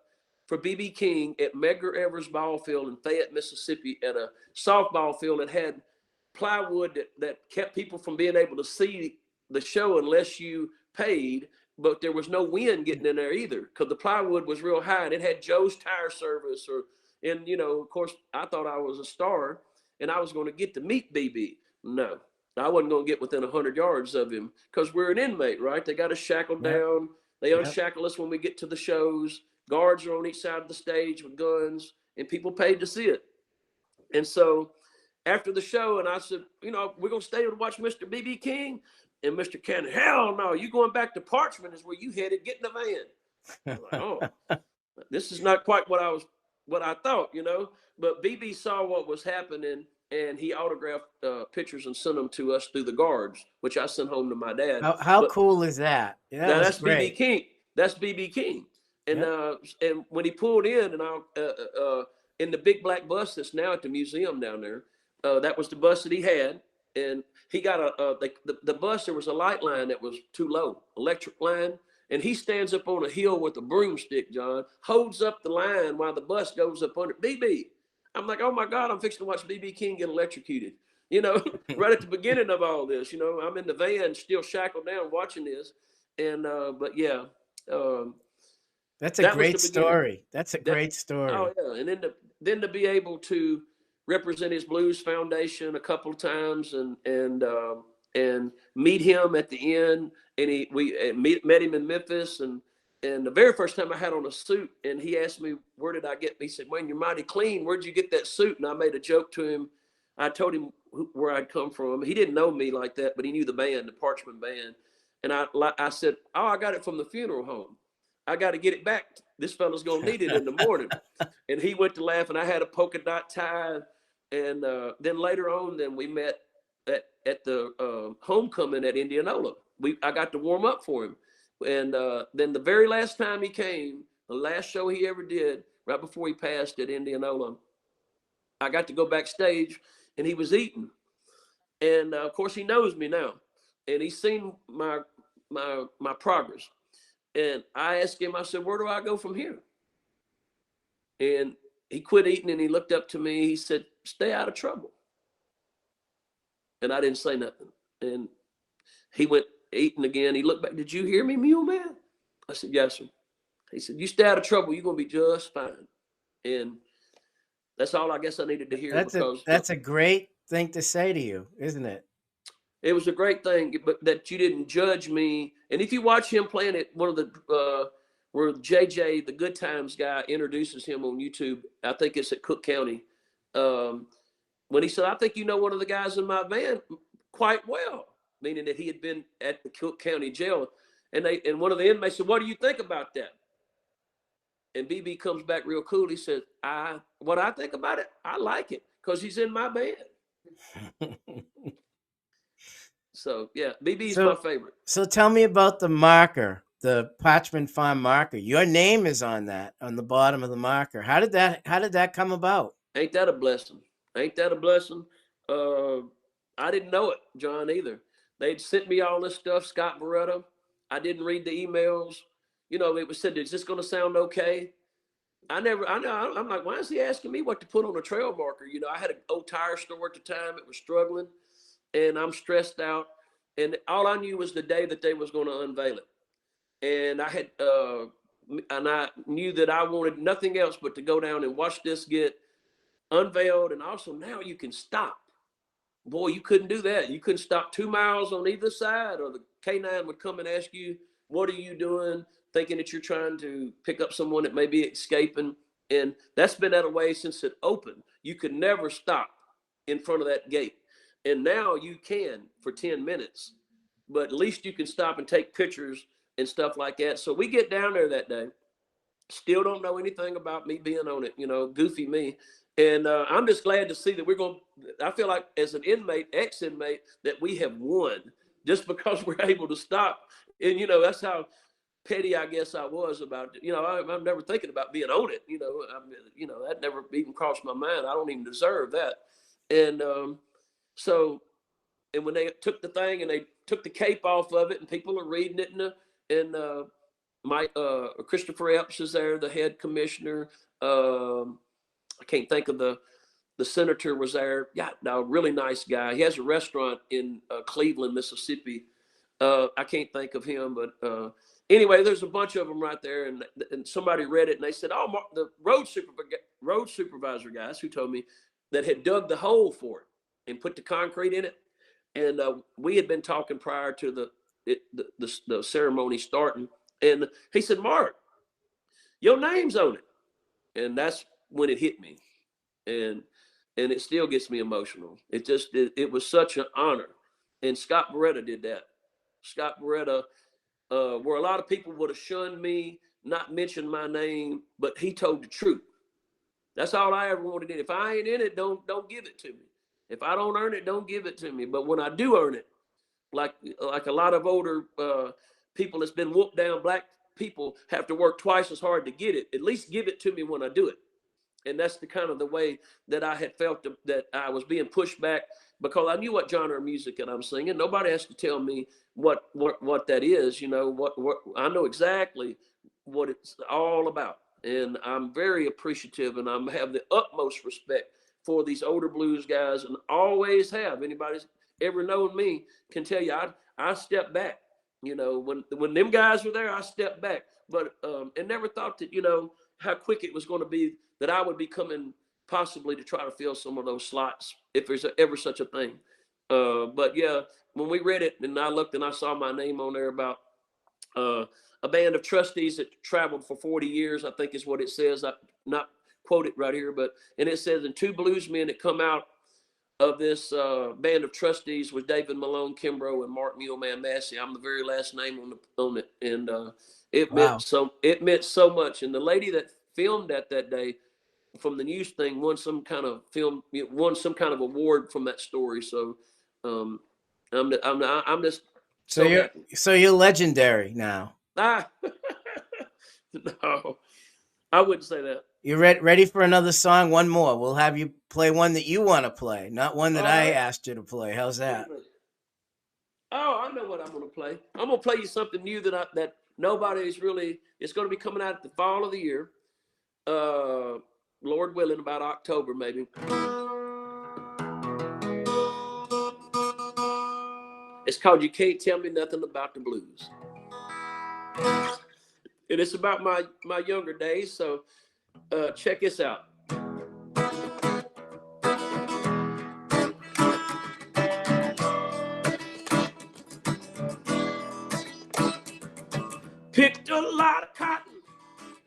for B.B. King at Medgar Evers Ball Field in Fayette, Mississippi, at a softball field that had plywood that kept people from being able to see the show unless you paid. But there was no wind getting in there either, because the plywood was real high. And it had Joe's Tire Service, and of course, I thought I was a star, and I was going to get to meet B.B. No, I wasn't going to get within 100 yards of him, because we're an inmate, right? They got us shackled down. They unshackle us when we get to the shows. Guards are on each side of the stage with guns, and people paid to see it. And so after the show, and I said, we're going to stay to watch Mr. B.B. King. And Mr. Cannon, hell no, you going back to Parchman is where you headed. Get in the van. I'm like, oh, this is not quite what I thought, But BB saw what was happening, and he autographed pictures and sent them to us through the guards, which I sent home to my dad. How cool is that? Yeah, now that's BB King. That's BB King. And and when he pulled in, and in the big black bus that's now at the museum down there, that was the bus that he had. And he got the bus, there was a light line that was too low, electric line. And he stands up on a hill with a broomstick, John, holds up the line while the bus goes up under BB. I'm like, oh my God, I'm fixing to watch BB King get electrocuted. Right at the beginning of all this, I'm in the van still shackled down watching this. And, but yeah. That's a great story. That's a great story. Oh yeah. And then to be able to represent his blues foundation a couple of times and meet him at the end. And we met him in Memphis. And the very first time I had on a suit, and he asked me, where did I get, he said, Wayne, you're mighty clean. Where'd you get that suit? And I made a joke to him. I told him where I'd come from. He didn't know me like that, but he knew the band, the Parchman Band. And I said, oh, I got it from the funeral home. I got to get it back. This fella's going to need it in the morning. And he went to laugh, and I had a polka dot tie. And then later on, then we met at the homecoming at Indianola. I got to warm up for him. And then the very last time he came, the last show he ever did, right before he passed at Indianola, I got to go backstage, and he was eating. And of course, he knows me now, and he's seen my progress. And I asked him, I said, where do I go from here? And he quit eating, and he looked up to me. He said, stay out of trouble. And I didn't say nothing. And he went eating again. He looked back. Did you hear me, Mule Man? I said, yes, sir. He said, you stay out of trouble. You're going to be just fine. And that's all I guess I needed to hear. That's a great thing to say to you, isn't it? It was a great thing, but that you didn't judge me. And if you watch him playing it, one of the where JJ, the Good Times guy, introduces him on YouTube, I think it's at Cook County. When he said, I think you know one of the guys in my band quite well, meaning that he had been at the Cook County jail. And one of the inmates said, what do you think about that? And BB comes back real cool. He said, what I think about it, I like it because he's in my band. So, yeah, BB's my favorite. So tell me about the marker, the Parchman Farm marker. Your name is on that, on the bottom of the marker. How did that come about? Ain't that a blessing? Ain't that a blessing? I didn't know it, John, either. They'd sent me all this stuff, Scott Beretta. I didn't read the emails. You know, it was said, is this going to sound okay? I'm like, why is he asking me what to put on a trail marker? You know, I had an old tire store at the time. It was struggling, and I'm stressed out. And all I knew was the day that they was going to unveil it. And I knew that I wanted nothing else but to go down and watch this get unveiled. And also now you can stop. Boy, you couldn't do that. You couldn't stop 2 miles on either side, or the K9 would come and ask you, what are you doing? Thinking that you're trying to pick up someone that may be escaping. And that's been that way since it opened. You could never stop in front of that gate. And now you can for 10 minutes, but at least you can stop and take pictures and stuff like that. So we get down there that day, still don't know anything about me being on it, you know, goofy me. And I'm just glad to see that I feel like as an inmate, ex-inmate, that we have won just because we're able to stop. And, you know, that's how petty I guess I was about it. You know, I'm never thinking about being on it. You know, that never even crossed my mind. I don't even deserve that. And and when they took the thing and they took the cape off of it, and people are reading it, and Christopher Epps is there, the head commissioner. I can't think of the senator was there. Yeah, no, really nice guy. He has a restaurant in Cleveland, Mississippi. I can't think of him, but anyway, there's a bunch of them right there, and somebody read it, and they said, "Oh, the road supervisor guys who told me that had dug the hole for it and put the concrete in it." And we had been talking prior to the ceremony starting, and he said, "Mark, your name's on it," and that's when it hit me, and it still gets me emotional. It was such an honor, and Scott Beretta did that. Scott Beretta, where a lot of people would have shunned me, not mentioned my name, but he told the truth. That's all I ever wanted. If I ain't in it, don't give it to me. If I don't earn it, don't give it to me. But when I do earn it, like a lot of older people that's been whooped down, black people have to work twice as hard to get it. At least give it to me when I do it. And that's the kind of the way that I had felt that I was being pushed back, because I knew what genre of music that I'm singing. Nobody has to tell me what that is. You know, what I know exactly what it's all about. And I'm very appreciative, and I have the utmost respect for these older blues guys, and always have. Anybody's ever known me can tell you I step back. You know, when them guys were there, I stepped back, but and never thought that, you know, how quick it was going to be that I would be coming possibly to try to fill some of those slots if there's ever such a thing. But yeah, when we read it and I looked and I saw my name on there about a band of trustees that traveled for 40 years, I think is what it says. I not quote it right here, and it says, and 2 bluesmen that come out of this band of trustees was David Kimbrough and Mark Mule Man Massey. I'm the very last name on it, and It Wow. meant so much. And the lady that filmed that day from the news thing won some kind of award from that story. So I'm just so happy. So you're legendary now. Ah, no, I wouldn't say that. You ready for another song? One more. We'll have you play one that you want to play, not one that All I right. asked you to play. How's that? Oh, I know what I'm going to play. I'm going to play you something new that nobody's really. It's going to be coming out at the fall of the year. Lord willing, about October maybe. It's called "You Can't Tell Me Nothing About the Blues," and it's about my younger days. So check this out. Picked a lot of cotton.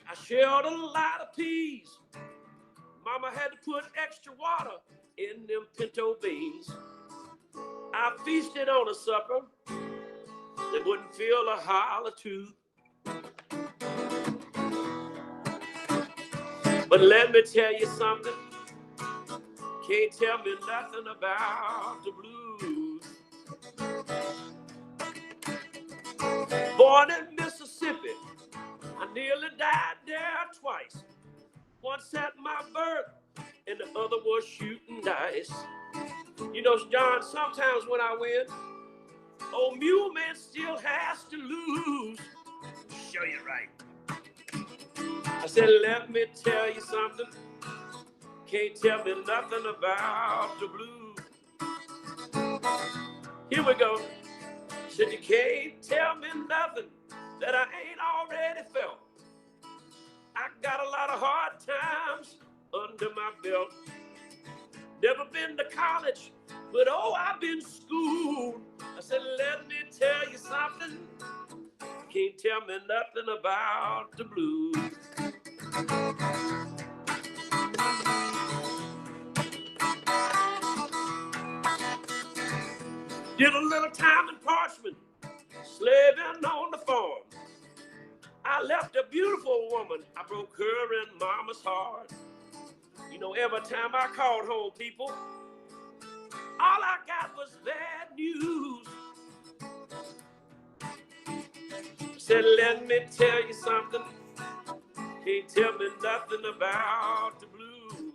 I shelled a lot of peas. Mama had to put extra water in them pinto beans. I feasted on a supper that wouldn't fill a hollow tooth. But let me tell you something, can't tell me nothing about the blues. Born in Mississippi, I nearly died there twice. Once at my birth, and the other was shooting dice. You know, John, sometimes when I win, old Mule Man still has to lose. Show you right. I said, let me tell you something, can't tell me nothing about the blues. Here we go. Said, you can't tell me nothing that I ain't already felt. I got a lot of hard times under my belt. Never been to college, but oh, I've been schooled. I said, let me tell you something, can't tell me nothing about the blues. Did a little time in Parchman, slaving on the farm. I left a beautiful woman, I broke her and mama's heart. You know, every time I called home, people, all I got was bad news. Said, let me tell you something, can't tell me nothing about the blues.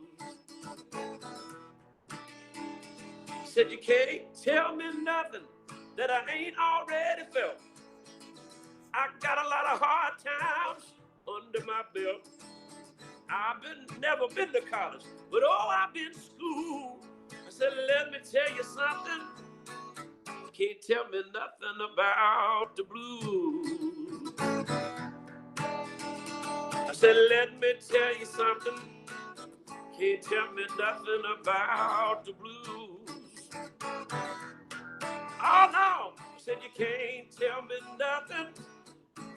Said, you can't tell me nothing that I ain't already felt. I got a lot of hard times under my belt. Never been to college, but oh, I've been schooled. I said, let me tell you something, can't tell me nothing about the blues. I said, let me tell you something, can't tell me nothing about the blues. Oh no, I said, you can't tell me nothing,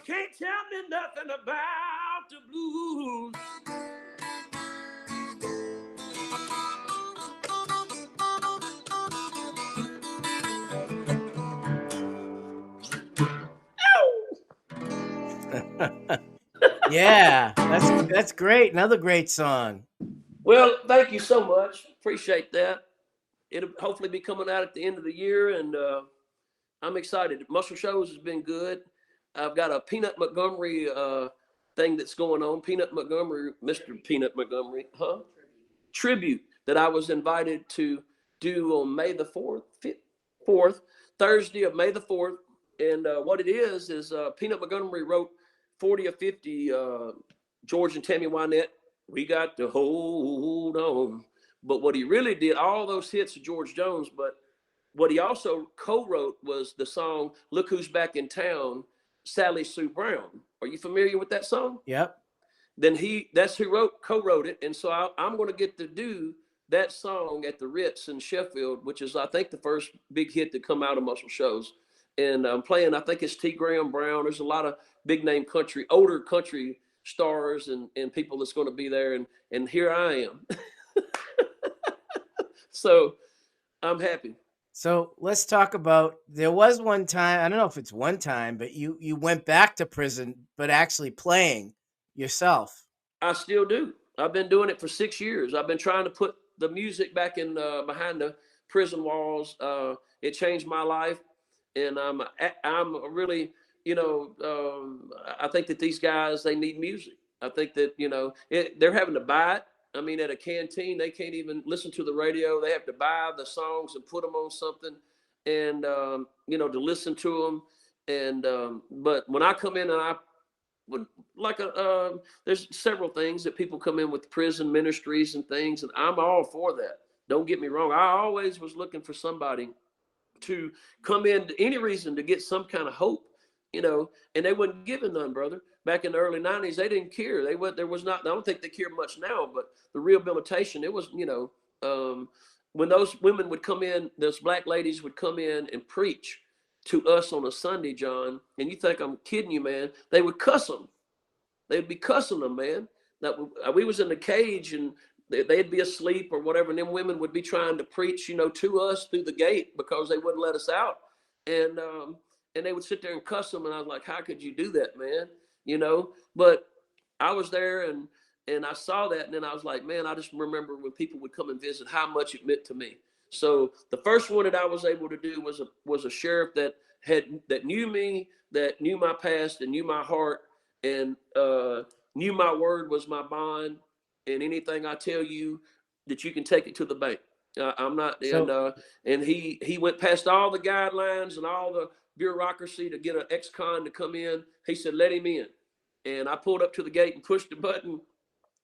can't tell me nothing about the blues. Yeah, that's great. Another great song. Well, thank you so much. Appreciate that. It'll hopefully be coming out at the end of the year, and I'm excited. Muscle Shows has been good. I've got a Peanut Montgomery thing that's going on. Peanut Montgomery, Mr. Peanut Montgomery, tribute that I was invited to do on May the 4th, Thursday of May the 4th. And what it is Peanut Montgomery wrote 40 or 50 George and Tammy Wynette, We Got to Hold On. But what he really did, all those hits of George Jones, but what he also co-wrote was the song Look Who's Back in Town, Sally Sue Brown. Are you familiar with that song? Yep. Then that's who co-wrote it. And so I'm going to get to do that song at the Ritz in Sheffield, which is, I think, the first big hit to come out of Muscle Shows. And I'm playing, I think it's T. Graham Brown. There's a lot of big name older country stars and people that's going to be there. And here I am. So I'm happy. So let's talk about, there was one time, I don't know if it's one time, but you went back to prison, but actually playing yourself. I still do. I've been doing it for 6 years. I've been trying to put the music back in behind the prison walls. It changed my life, and I'm really, I think that these guys, they need music. I think that they're having to buy it. I mean, at a canteen, they can't even listen to the radio. They have to buy the songs and put them on something, and to listen to them. And but when I come in and I would like there's several things that people come in with, prison ministries and things, and I'm all for that. Don't get me wrong. I always was looking for somebody to come in, any reason to get some kind of hope, and they wouldn't give it none, brother. Back in the early 90s, they didn't care. There was not, I don't think they care much now, but the rehabilitation, it was, when those women would come in, those black ladies would come in and preach to us on a Sunday, John, and you think I'm kidding you, man, they would cuss them. They'd be cussing them, man. That we was in the cage and they'd be asleep or whatever, and then women would be trying to preach, to us through the gate because they wouldn't let us out, and they would sit there and cuss them, and I was like, how could you do that, man? But I was there and I saw that, and then I was like, man, I just remember when people would come and visit, how much it meant to me. So the first one that I was able to do was a sheriff that knew me, that knew my past and knew my heart, and knew my word was my bond, and anything I tell you, that you can take it to the bank. I'm not, So and he went past all the guidelines and all the bureaucracy to get an ex-con to come in. He said, let him in. And I pulled up to the gate and pushed the button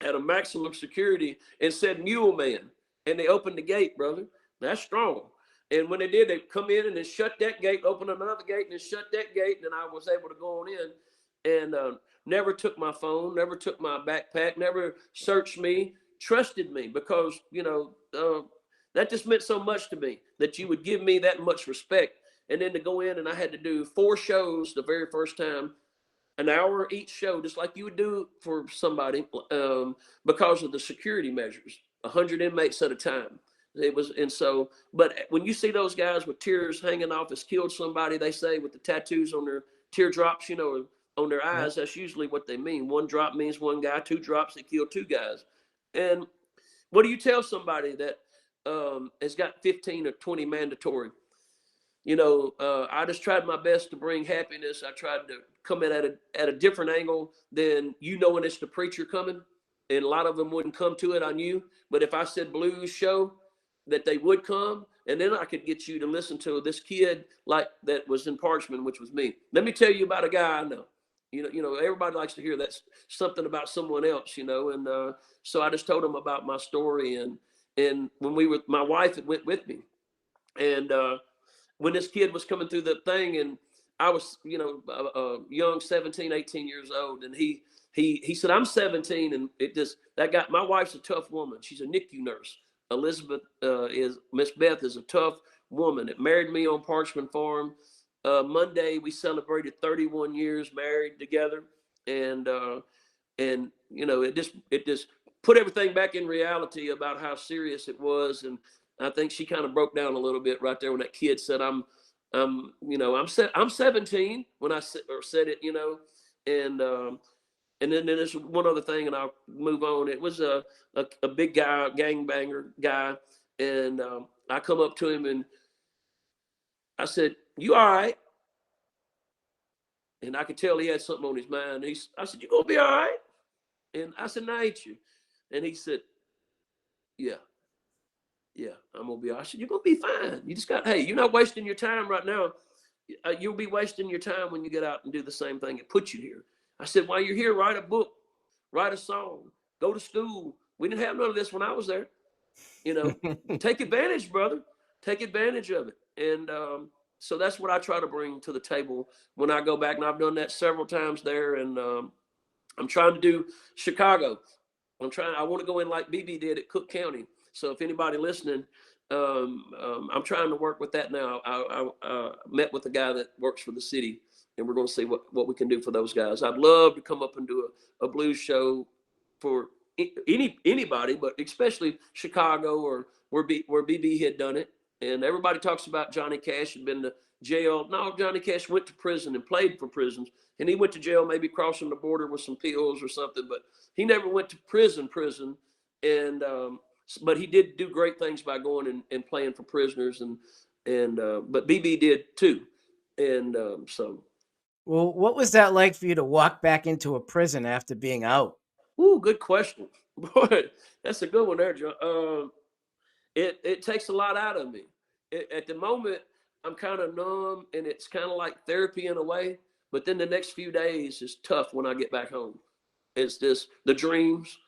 at a maximum security and said, Mule Man. And they opened the gate, brother. That's strong. And when they did, they come in and then shut that gate, open another gate, and then shut that gate. And then I was able to go on in, and never took my phone, never took my backpack, never searched me, trusted me, because, that just meant so much to me, that you would give me that much respect. And then to go in, and I had to do 4 shows the very first time, an hour each show, just like you would do for somebody, because of the security measures, 100 inmates at a time. It was, and so, but when you see those guys with tears hanging off, has killed somebody, they say, with the tattoos on their teardrops, on their yeah. eyes, that's usually what they mean. 1 drop means 1 guy, 2 drops, they killed 2 guys. And what do you tell somebody that has got 15 or 20 mandatory? I just tried my best to bring happiness. I tried to come in at a different angle than, when it's the preacher coming, and a lot of them wouldn't come to it. I knew, but if I said blues show, that they would come, and then I could get you to listen to this kid like that was in Parchman, which was me. Let me tell you about a guy I know. Everybody likes to hear that's something about someone else, and so I just told them about my story, and when my wife had went with me, and when this kid was coming through the thing, and I was, young, 17, 18 years old, and he said, I'm 17, and my wife's a tough woman. She's a NICU nurse. Elizabeth Miss Beth is a tough woman. It married me on Parchman Farm. Monday we celebrated 31 years married together, and it just put everything back in reality about how serious it was. And I think she kind of broke down a little bit right there when that kid said, I'm 17 when I said it, and then there's one other thing, and I'll move on. It was a big guy, gangbanger guy, and I come up to him and I said, "You all right?" And I could tell he had something on his mind. I said, "You gonna be all right?" And I said, "I ain't you?" And he said, "Yeah, yeah, I'm gonna be all right." I said, "You're gonna be fine. Hey, you're not wasting your time right now. You'll be wasting your time when you get out and do the same thing. It put you here." I said, "While you're here, write a book, write a song, go to school. We didn't have none of this when I was there. Take advantage, brother. Take advantage of it." And so that's what I try to bring to the table when I go back. And I've done that several times there. And I'm trying to do Chicago. I want to go in like BB did at Cook County. So if anybody listening, I'm trying to work with that now. I met with a guy that works for the city, and we're going to see what we can do for those guys. I'd love to come up and do a blues show for anybody, but especially Chicago, or where BB had done it. And everybody talks about Johnny Cash had been to jail. No, Johnny Cash went to prison and played for prisons. And he went to jail, maybe crossing the border with some pills or something, but he never went to prison. And but he did do great things by going and playing for prisoners, but BB did too. And so. Well, what was that like for you to walk back into a prison after being out? Ooh, good question. Boy, that's a good one there, John. It takes a lot out of me. At the moment, I'm kind of numb, and it's kind of like therapy in a way. But then the next few days is tough when I get back home. It's just the dreams.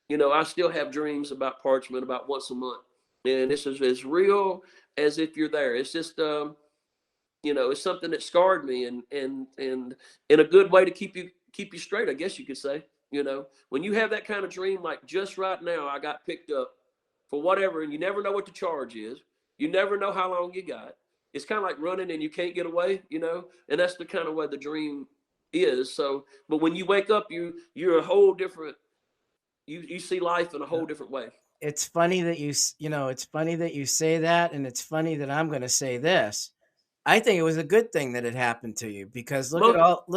You know, I still have dreams about Parchman about once a month, and this is as real as if you're there. It's just, you know, it's something that scarred me, and in a good way to keep you straight, I guess you could say. You know, when you have that kind of dream, like just right now, I got picked up for whatever, and you never know what the charge is. You never know how long you got. It's kind of like running and you can't get away, you know, and that's the kind of way the dream is. So, but when you wake up, you're a whole different. You see life in a whole different way. It's funny that it's funny that you say that, and it's funny that I'm going to say this. I think it was a good thing that it happened to you, because look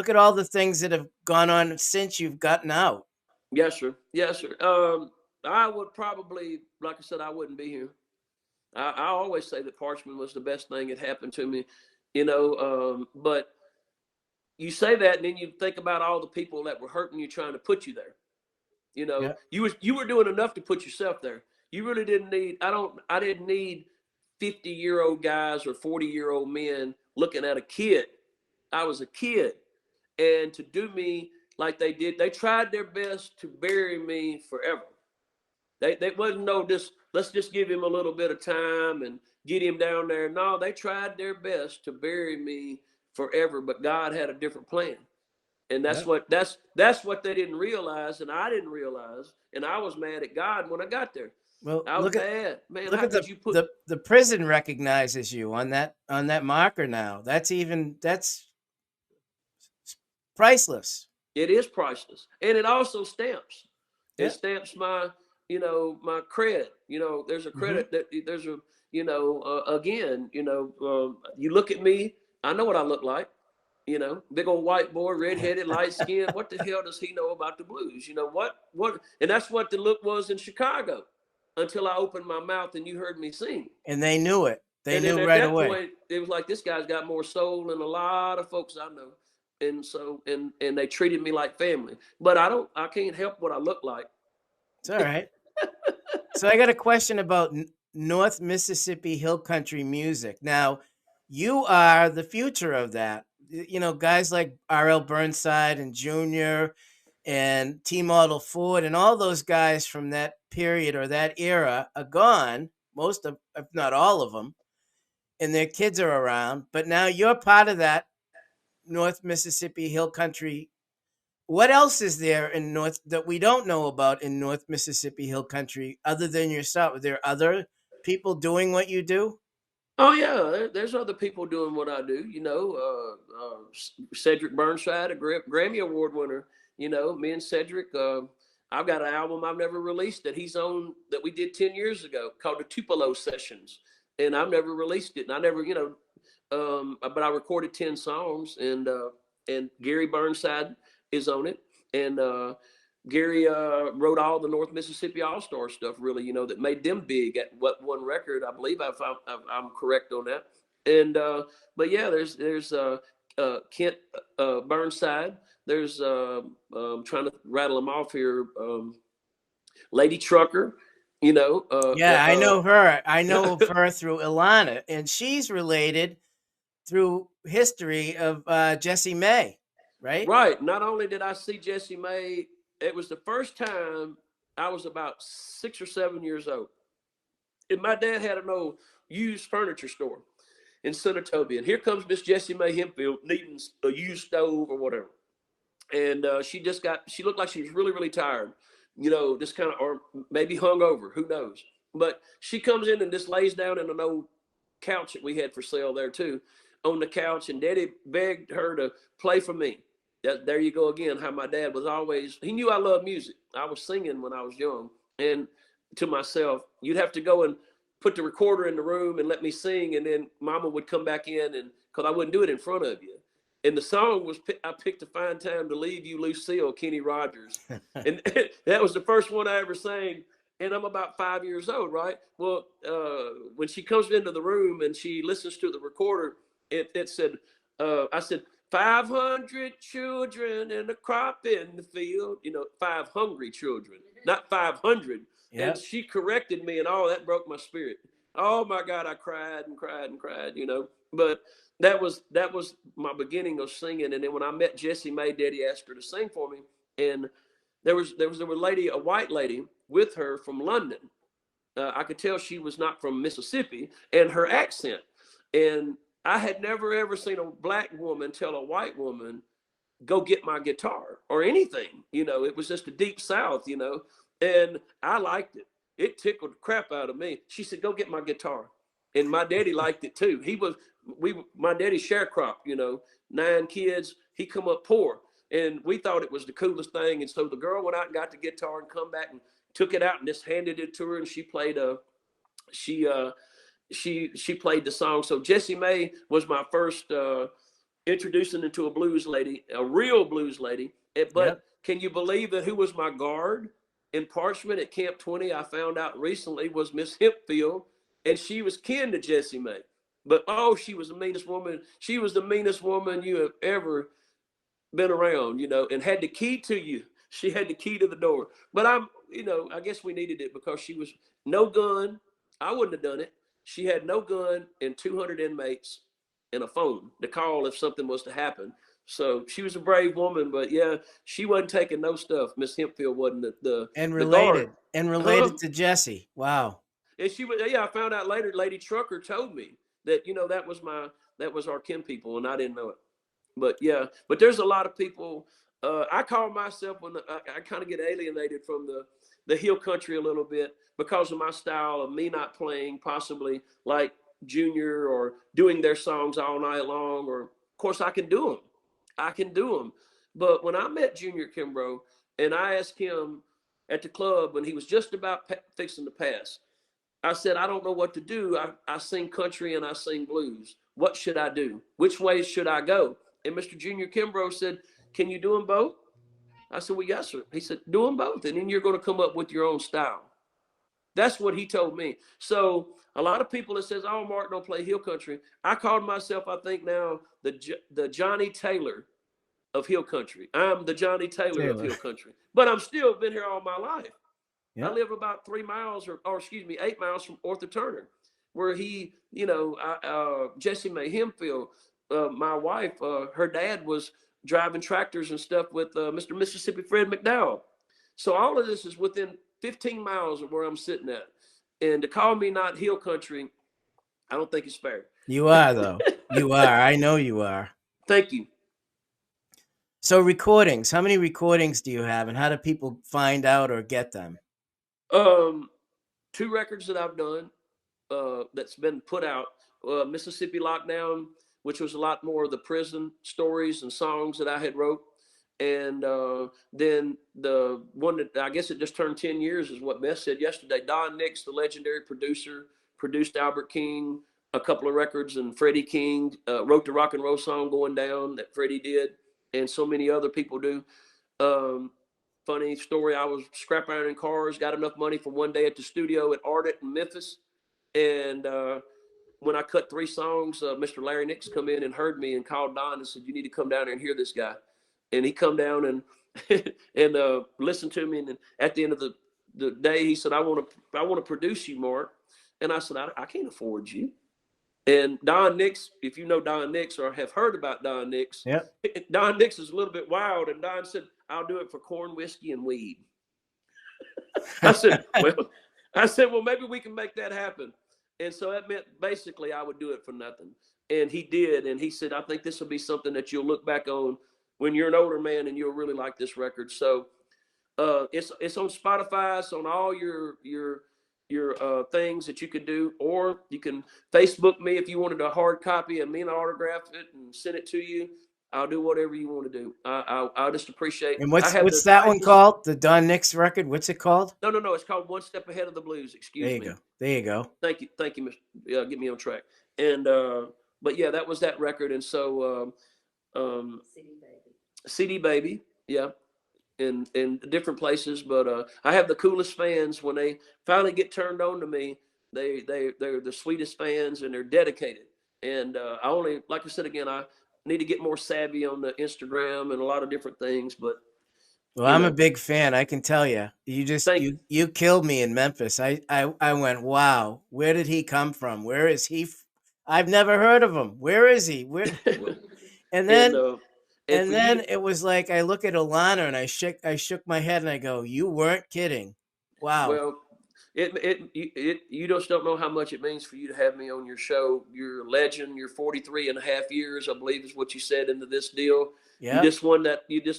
at all the things that have gone on since you've gotten out. Yes, sir. Yes, sir. I would probably, like I said, I wouldn't be here. I always say that Parchman was the best thing that happened to me, you know. But you say that, and then you think about all the people that were hurting you, trying to put you there. You know, Yeah. you were doing enough to put yourself there. You really didn't need. I didn't need 50-year-old guys or 40-year-old men looking at a kid. I was a kid, and to do me like they did, they tried their best to bury me forever. They wasn't no just let's just give him a little bit of time and get him down there. No, they tried their best to bury me forever, but God had a different plan. And that's Yeah. what they didn't realize, and I didn't realize, and I was mad at God when I got there. Well, I was mad, man. look How at could you put? the prison recognizes you on that marker now. That's priceless. It is priceless, and it also stamps. It Yeah. stamps my, my credit. You know, there's a Hmm. credit that there's a, again, you look at me. I know what I look like. You know, big old white boy, redheaded, light skinned. What the hell does he know about the blues? You know what? And that's what the look was in Chicago until I opened my mouth and you heard me sing. And they knew it. They And then knew at right that away. point, it was like this guy's got more soul than a lot of folks I know. And so, and they treated me like family. But I can't help what I look like. It's all right. So I got a question about North Mississippi Hill Country music. Now, you are the future of that. You know, guys like R.L. Burnside and Junior and T. Model Ford and all those guys from that period or that era are gone. Most of, if not all of them, and their kids are around. But now you're part of that North Mississippi Hill Country. What else is there in North that we don't know about in North Mississippi Hill Country other than yourself? Are there other people doing what you do? Oh yeah, there's other people doing what I do. You know, Cedric Burnside, a Grammy Award winner. You know, me and Cedric. I've got an album I've never released that he's on that we did 10 years ago called the Tupelo Sessions, and I've never released it. And I never, but I recorded 10 songs, and Gary Burnside is on it, and Gary wrote all the North Mississippi All Star stuff, really, that made them big at what one record. I believe I'm correct on that. And but yeah, there's Kent Burnside. There's trying to rattle them off here. Lady Trucker, Yeah, I know her. I know of her through Ilana, and she's related through history of Jessie May, right? Right. Not only did I see Jessie May, it was the first time I was about 6 or 7 years old. And my dad had an old used furniture store in Senatobia. And here comes Miss Jessie May Hempfield needing a used stove or whatever. And she looked like she was really, really tired, just kind of, or maybe hungover, who knows. But she comes in and just lays down in an old couch that we had for sale there too, on the couch. And Daddy begged her to play for me. There you go again, how my dad was always, he knew I loved music. I was singing when I was young. And to myself, you'd have to go and put the recorder in the room and let me sing, and then Mama would come back in, and because I wouldn't do it in front of you. And the song was, I picked a fine time to leave you, Lucille, Kenny Rogers. And that was the first one I ever sang. And I'm about 5 years old, right? Well, when she comes into the room and she listens to the recorder, it said, I said, 500 children and a crop in the field, 5 hungry children, not 500. Yep. And she corrected me, and that broke my spirit. Oh my God, I cried and cried and cried, but that was my beginning of singing. And then when I met Jessie Mae, Daddy asked her to sing for me. And there was a white lady with her from London. I could tell she was not from Mississippi, and her accent. And I had never, ever seen a black woman tell a white woman, go get my guitar or anything. It was just a deep South, and I liked it. It tickled the crap out of me. She said, go get my guitar. And my daddy liked it too. My daddy sharecrop, 9 kids. He come up poor. And we thought it was the coolest thing. And so the girl went out and got the guitar and come back and took it out and just handed it to her. And she played she played the song. So Jessie Mae was my first introducing into a blues lady, a real blues lady. But yep. Can you believe that who was my guard in Parchman at Camp 20? I found out recently was Miss Hempfield, and she was kin to Jessie Mae. But she was the meanest woman. She was the meanest woman you have ever been around, and had the key to you. She had the key to the door. But I guess we needed it because she was no gun. I wouldn't have done it. She had no gun and 200 inmates and a phone to call if something was to happen. So she was a brave woman, but yeah, she wasn't taking no stuff. Miss Hempfield wasn't the related guard. To Jessie. Wow. And she was, I found out later, Lady Trucker told me that, that was our kin people, and I didn't know it. But yeah, but there's a lot of people. I call myself, when I kind of get alienated from the hill country a little bit because of my style of me not playing possibly like Junior or doing their songs all night long. Or of course I can do them. But when I met Junior Kimbrough and I asked him at the club when he was just about fixing to pass, I said, I don't know what to do. I sing country and I sing blues. What should I do? Which way should I go? And Mr. Junior Kimbrough said, can you do them both? I said, well, yes, sir. He said, do them both. And then you're going to come up with your own style. That's what he told me. So a lot of people that says, oh, Mark don't play hill country. I called myself, I think now, the Johnny Taylor of hill country. I'm the Johnny Taylor of hill country. But I'm still been here all my life. Yep. I live about 3 miles or 8 miles from Arthur Turner, where he, Jessie Mae Hempfield, my wife, her dad was driving tractors and stuff with Mr. Mississippi Fred McDowell. So all of this is within 15 miles of where I'm sitting at. And to call me not hill country, I don't think it's fair. You are, though. You are. I know you are. Thank you. So recordings, how many recordings do you have, and how do people find out or get them? 2 records that I've done that's been put out. Mississippi Lockdown, which was a lot more of the prison stories and songs that I had wrote. And then the one that I guess it just turned 10 years is what Beth said yesterday. Don Nix, the legendary producer, produced Albert King, a couple of records, and Freddie King wrote the rock and roll song Going Down that Freddie did, and so many other people do. Funny story, I was scrap ironing cars, got enough money for one day at the studio at Ardent in Memphis. And when I cut 3 songs, Mr. Larry Nix come in and heard me and called Don and said, you need to come down there and hear this guy. And he come down and and listened to me. And at the end of the day, he said, I want to produce you, Mark. And I said, I can't afford you. And Don Nix, if you know Don Nix or have heard about Don Nix, yep. Don Nix is a little bit wild. And Don said, I'll do it for corn, whiskey, and weed. I said, well, maybe we can make that happen. And so that meant basically I would do it for nothing. And he did. And he said, I think this will be something that you'll look back on when you're an older man and you'll really like this record. So it's on Spotify. It's on all your things that you could do, or you can Facebook me if you wanted a hard copy and me and autograph it and send it to you. I'll do whatever you want to do. I just appreciate. And I what's have the what's that one nicest. called? The Don Nix record? What's it called? No. It's called One Step Ahead of the Blues. There Excuse you me. go. There you go. Thank you, Mr. Get me on track. And but yeah, that was that record. And so CD Baby, yeah, in different places. But I have the coolest fans when they finally get turned on to me. They're the sweetest fans, and they're dedicated. And I only, like I said again, I need to get more savvy on the Instagram and a lot of different things. But Well, you I'm a know, big fan. I can tell you. You just thank you killed me in Memphis. I went, wow. Where did he come from? Where is he? I've never heard of him. Where is he? Where? And and then and and for you then to, it was like I look at Alana and I shook my head and I go, you weren't kidding. Wow. well, you just don't know how much it means for you to have me on your show. You're a legend. You're 43 and a half years, I believe, is what you said into this deal. Yep. You just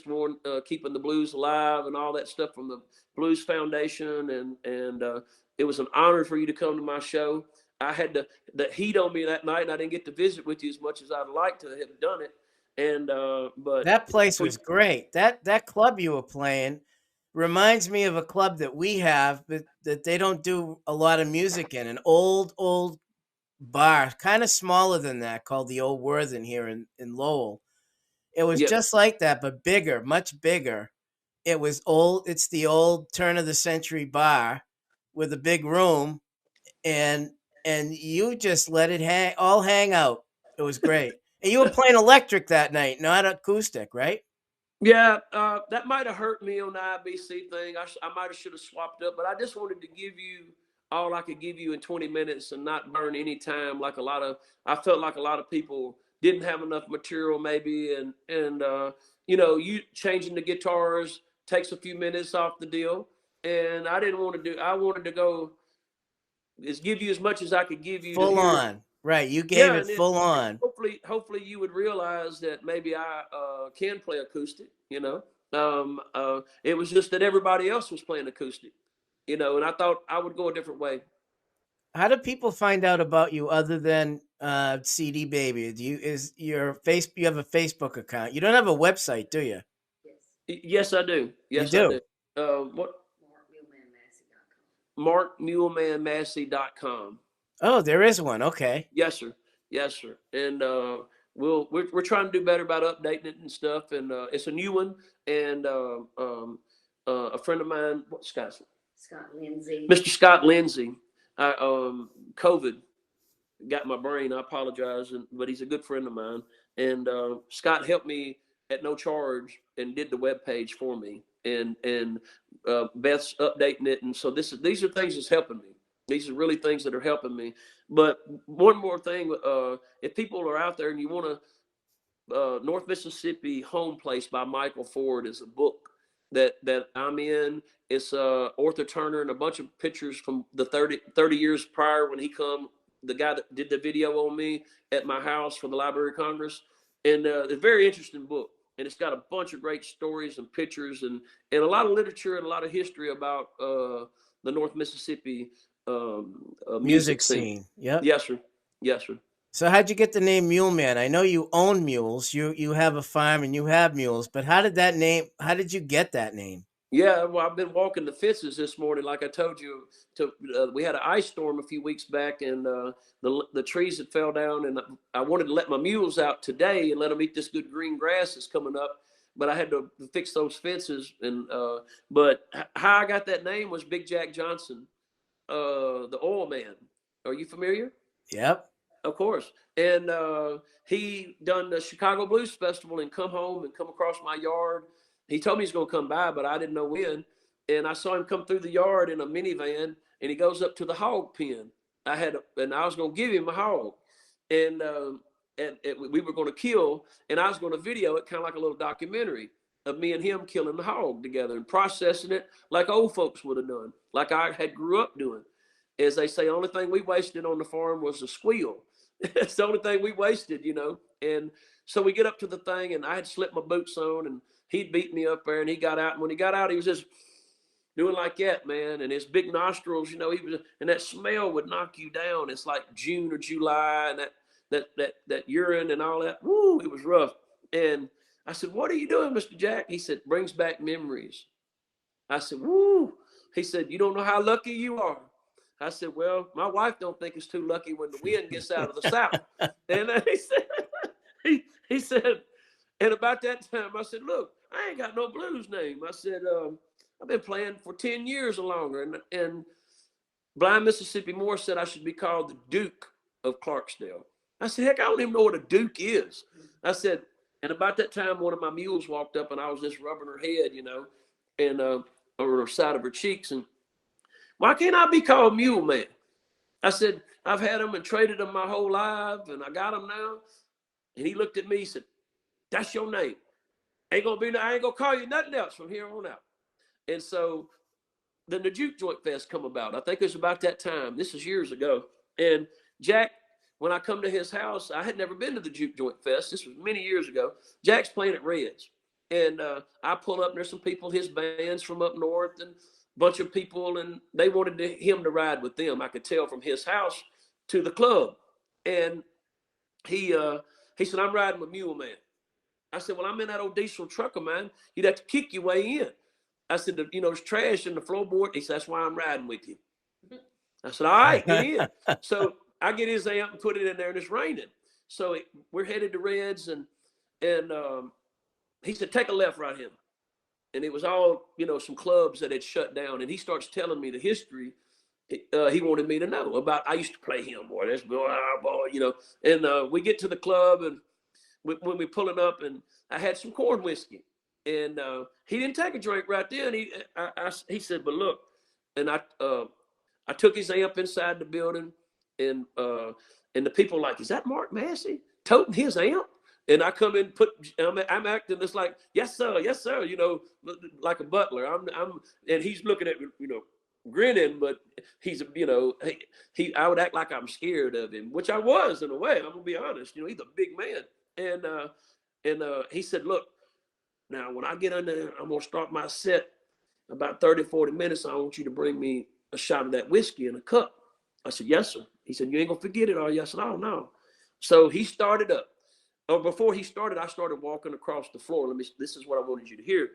won keeping the blues alive and all that stuff from the Blues Foundation, and it was an honor for you to come to my show. I had the heat on me that night, and I didn't get to visit with you as much as I'd like to have done it. And but That place for was great. That club you were playing reminds me of a club that we have, but that they don't do a lot of music in. An old bar, kind of smaller than that, called the Old Worthen here in Lowell. It was yeah, just like that, but bigger, much bigger. It was old. It's the old turn of the century bar with a big room, and and you just let it hang out. It was great. And you were playing electric that night, not acoustic, right? yeah, that might have hurt me on the IBC thing. I might have should have swapped up, but I just wanted to give you all I could give you in 20 minutes and not burn any time. Like a lot of, I felt like a lot of people didn't have enough material maybe, and you changing the guitars takes a few minutes off the deal, and I didn't want to do. I wanted to go is give you as much as I could give you to Full hear. on. Right. You gave Yeah, it and full on. hopefully you would realize that maybe I can play acoustic. It was just that everybody else was playing acoustic. And I thought I would go a different way. How do people find out about you other than CD Baby? You have a Facebook account? You don't have a website, do you? Yes, I do. You Yes, I do. do. What? MarkMulemanMassey.com. Oh, there is one. Okay. Yes, sir. Yes, sir. And we're trying to do better about updating it and stuff. And it's a new one. And a friend of mine, what Scott's? Scott Lindsay. Mr. Scott Lindsay. COVID got my brain. I apologize, but he's a good friend of mine. And Scott helped me at no charge and did the web page for me. And Beth's updating it, and so these are things that's helping me. These are really things that are helping me. But one more thing, if people are out there and you want to, North Mississippi Home Place by Michael Ford is a book that I'm in. It's Arthur Turner and a bunch of pictures from the 30 years prior when he come, the guy that did the video on me at my house for the Library of Congress. And it's a very interesting book. And it's got a bunch of great stories and pictures and a lot of literature and a lot of history about the North Mississippi music Music scene. scene. Yep. Yes, sir. Yes, sir. So how'd you get the name Mule Man? I know you own mules. You have a farm and you have mules, but how did you get that name? Yeah, well, I've been walking the fences this morning, like I told you. We had an ice storm a few weeks back, and the trees had fell down, and I wanted to let my mules out today and let them eat this good green grass that's coming up. But I had to fix those fences, and but how I got that name was Big Jack Johnson, the oil man. Are you familiar? Yep. Of course. And he done the Chicago Blues Festival and come home and come across my yard. He told me he's going to come by, but I didn't know when. And I saw him come through the yard in a minivan, and he goes up to the hog pen. And I was going to give him a hog, and we were going to kill, and I was going to video it, kind of like a little documentary of me and him killing the hog together and processing it like old folks would have done, like I had grew up doing. As they say, the only thing we wasted on the farm was the squeal. It's the only thing we wasted. And so we get up to the thing, and I had slipped my boots on, and he'd beat me up there, and he got out. And when he got out, he was just doing like that, man. And his big nostrils, he was, and that smell would knock you down. It's like June or July, and that urine and all that. Woo, it was rough. And I said, what are you doing, Mr. Jack? He said, brings back memories. I said, woo. He said, you don't know how lucky you are. I said, well, my wife don't think it's too lucky when the wind gets out of the south. And he said, he said, and about that time, I said, look, I ain't got no blues name. I said, I've been playing for 10 years or longer. And Blind Mississippi Moore said I should be called the Duke of Clarksdale. I said, heck, I don't even know what a Duke is. I said, and about that time, one of my mules walked up and I was just rubbing her head, you know, and over the side of her cheeks. And why can't I be called Mule Man? I said, I've had them and traded them my whole life and I got them now. And he looked at me and said, that's your name. I ain't gonna call you nothing else from here on out. And so then the Juke Joint Fest come about. I think it was about that time. This is years ago. And Jack, when I come to his house, I had never been to the Juke Joint Fest. This was many years ago. Jack's playing at Red's. And I pull up, and there's some people, his bands from up north, and a bunch of people, and they wanted him to ride with them. I could tell from his house to the club. And he said, I'm riding with Mule Man. I said, well, I'm in that old diesel truck of mine. You'd have to kick your way in. I said, you know, there's trash in the floorboard. He said, that's why I'm riding with you. I said, all right, get in. So I get his amp and put it in there, and it's raining. So we're headed to Red's, and he said, take a left right here. And it was all, you know, some clubs that had shut down. And he starts telling me the history he wanted me to know about. I used to play him, boy. That's boy, you know. And we get to the club, and when we pulling up, and I had some corn whiskey. And he didn't take a drink right then. He said, but look, and I took his amp inside the building, and the people were like, is that Mark Massey toting his amp? And I come in, I'm acting just like, yes sir, you know, like a butler. And he's looking at me, you know, grinning, but he's, you know, I would act like I'm scared of him, which I was in a way. I'm gonna be honest, you know, he's a big man. And he said, look, now when I get in there, I'm gonna start my set about 30-40 minutes. I want you to bring me a shot of that whiskey in a cup. I said, yes sir. He said, you ain't gonna forget it, are you? I said, oh no. So he started up. Before he started, I started walking across the floor. This is what I wanted you to hear.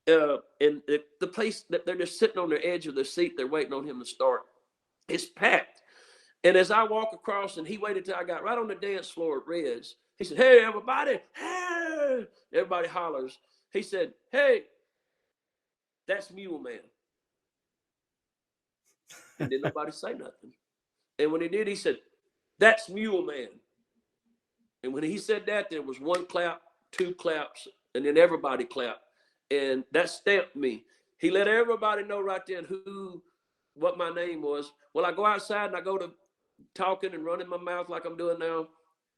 And the place that they're just sitting on the edge of their seat, they're waiting on him to start. It's packed. And as I walk across, and he waited till I got right on the dance floor at Red's, he said, hey, everybody. Hey. Everybody hollers. He said, hey, that's Mule Man. And didn't nobody say nothing. And when he did, he said, that's Mule Man. And when he said that, there was one clap, two claps, and then everybody clapped. And that stamped me. He let everybody know right then what my name was. Well, I go outside and I go to talking and running my mouth like I'm doing now,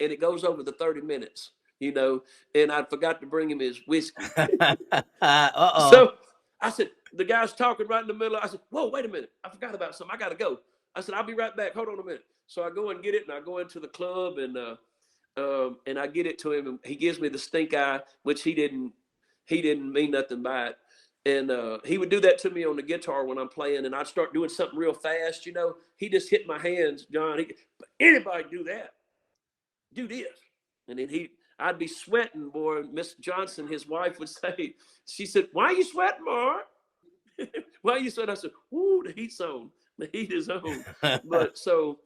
and it goes over the 30 minutes, you know, and I forgot to bring him his whiskey. Uh-oh. So I said, the guy's talking right in the middle. I said, whoa, wait a minute. I forgot about something. I got to go. I said, I'll be right back. Hold on a minute. So I go and get it, and I go into the club, and I get it to him, and he gives me the stink eye, which he didn't mean nothing by it. And he would do that to me on the guitar when I'm playing, and I'd start doing something real fast, you know. He just hit my hands, John. Anybody do that? Do this. And then I'd be sweating, boy. Miss Johnson, his wife, would say, she said, why are you sweating, Mark? Why are you sweating? I said, whoo, the heat's on. The heat is on. But so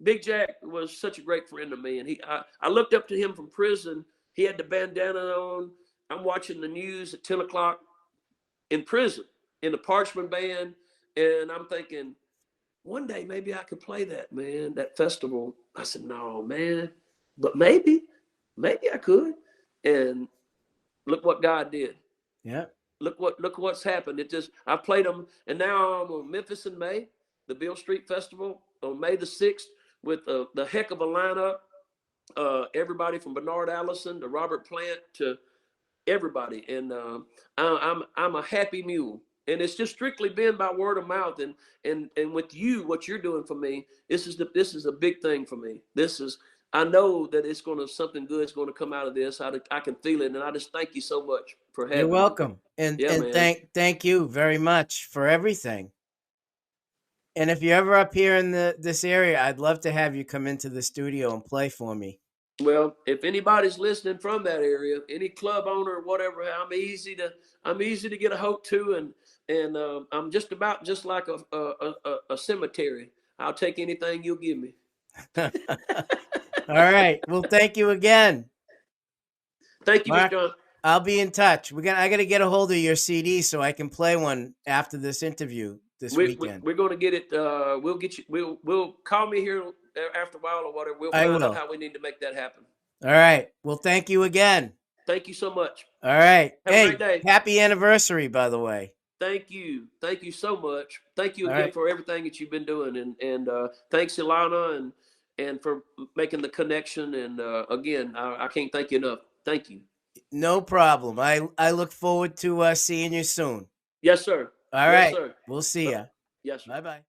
Big Jack was such a great friend to me. And I looked up to him from prison. He had the bandana on. I'm watching the news at 10 o'clock in prison in the Parchman Band. And I'm thinking, one day maybe I could play that, man, that festival. I said, no, man, but maybe I could. And look what God did. Yeah. Look what's happened. I played them, and now I'm on Memphis in May, the Beale Street Festival on May the 6th with the heck of a lineup. Everybody from Bernard Allison to Robert Plant to everybody. And I'm a happy mule. And it's just strictly been by word of mouth. And with you, what you're doing for me, this is a big thing for me. I know that something good is going to come out of this. I can feel it. And I just thank you so much for having me. You're welcome. And thank you very much for everything. And if you're ever up here in this area, I'd love to have you come into the studio and play for me. Well, if anybody's listening from that area, any club owner or whatever, I'm easy to get a hold to, and I'm just about just like a cemetery. I'll take anything you'll give me. All right. Well, thank you again, Thank you, Mr. Mark. John. I'll be in touch. I got to get a hold of your CD so I can play one after this interview this weekend. We're going to get it. We'll get you. We'll call me here after a while or whatever. We'll find out how we need to make that happen. All right. Well, thank you again. Thank you so much. All right. Have a great day. Happy anniversary, by the way. Thank you. Thank you so much. Thank you again for everything that you've been doing. And thanks, Ilana, and for making the connection. And again, I can't thank you enough. Thank you. No problem. I look forward to seeing you soon. Yes, sir. All right. Sir. We'll see you. Yes, sir. Bye-bye.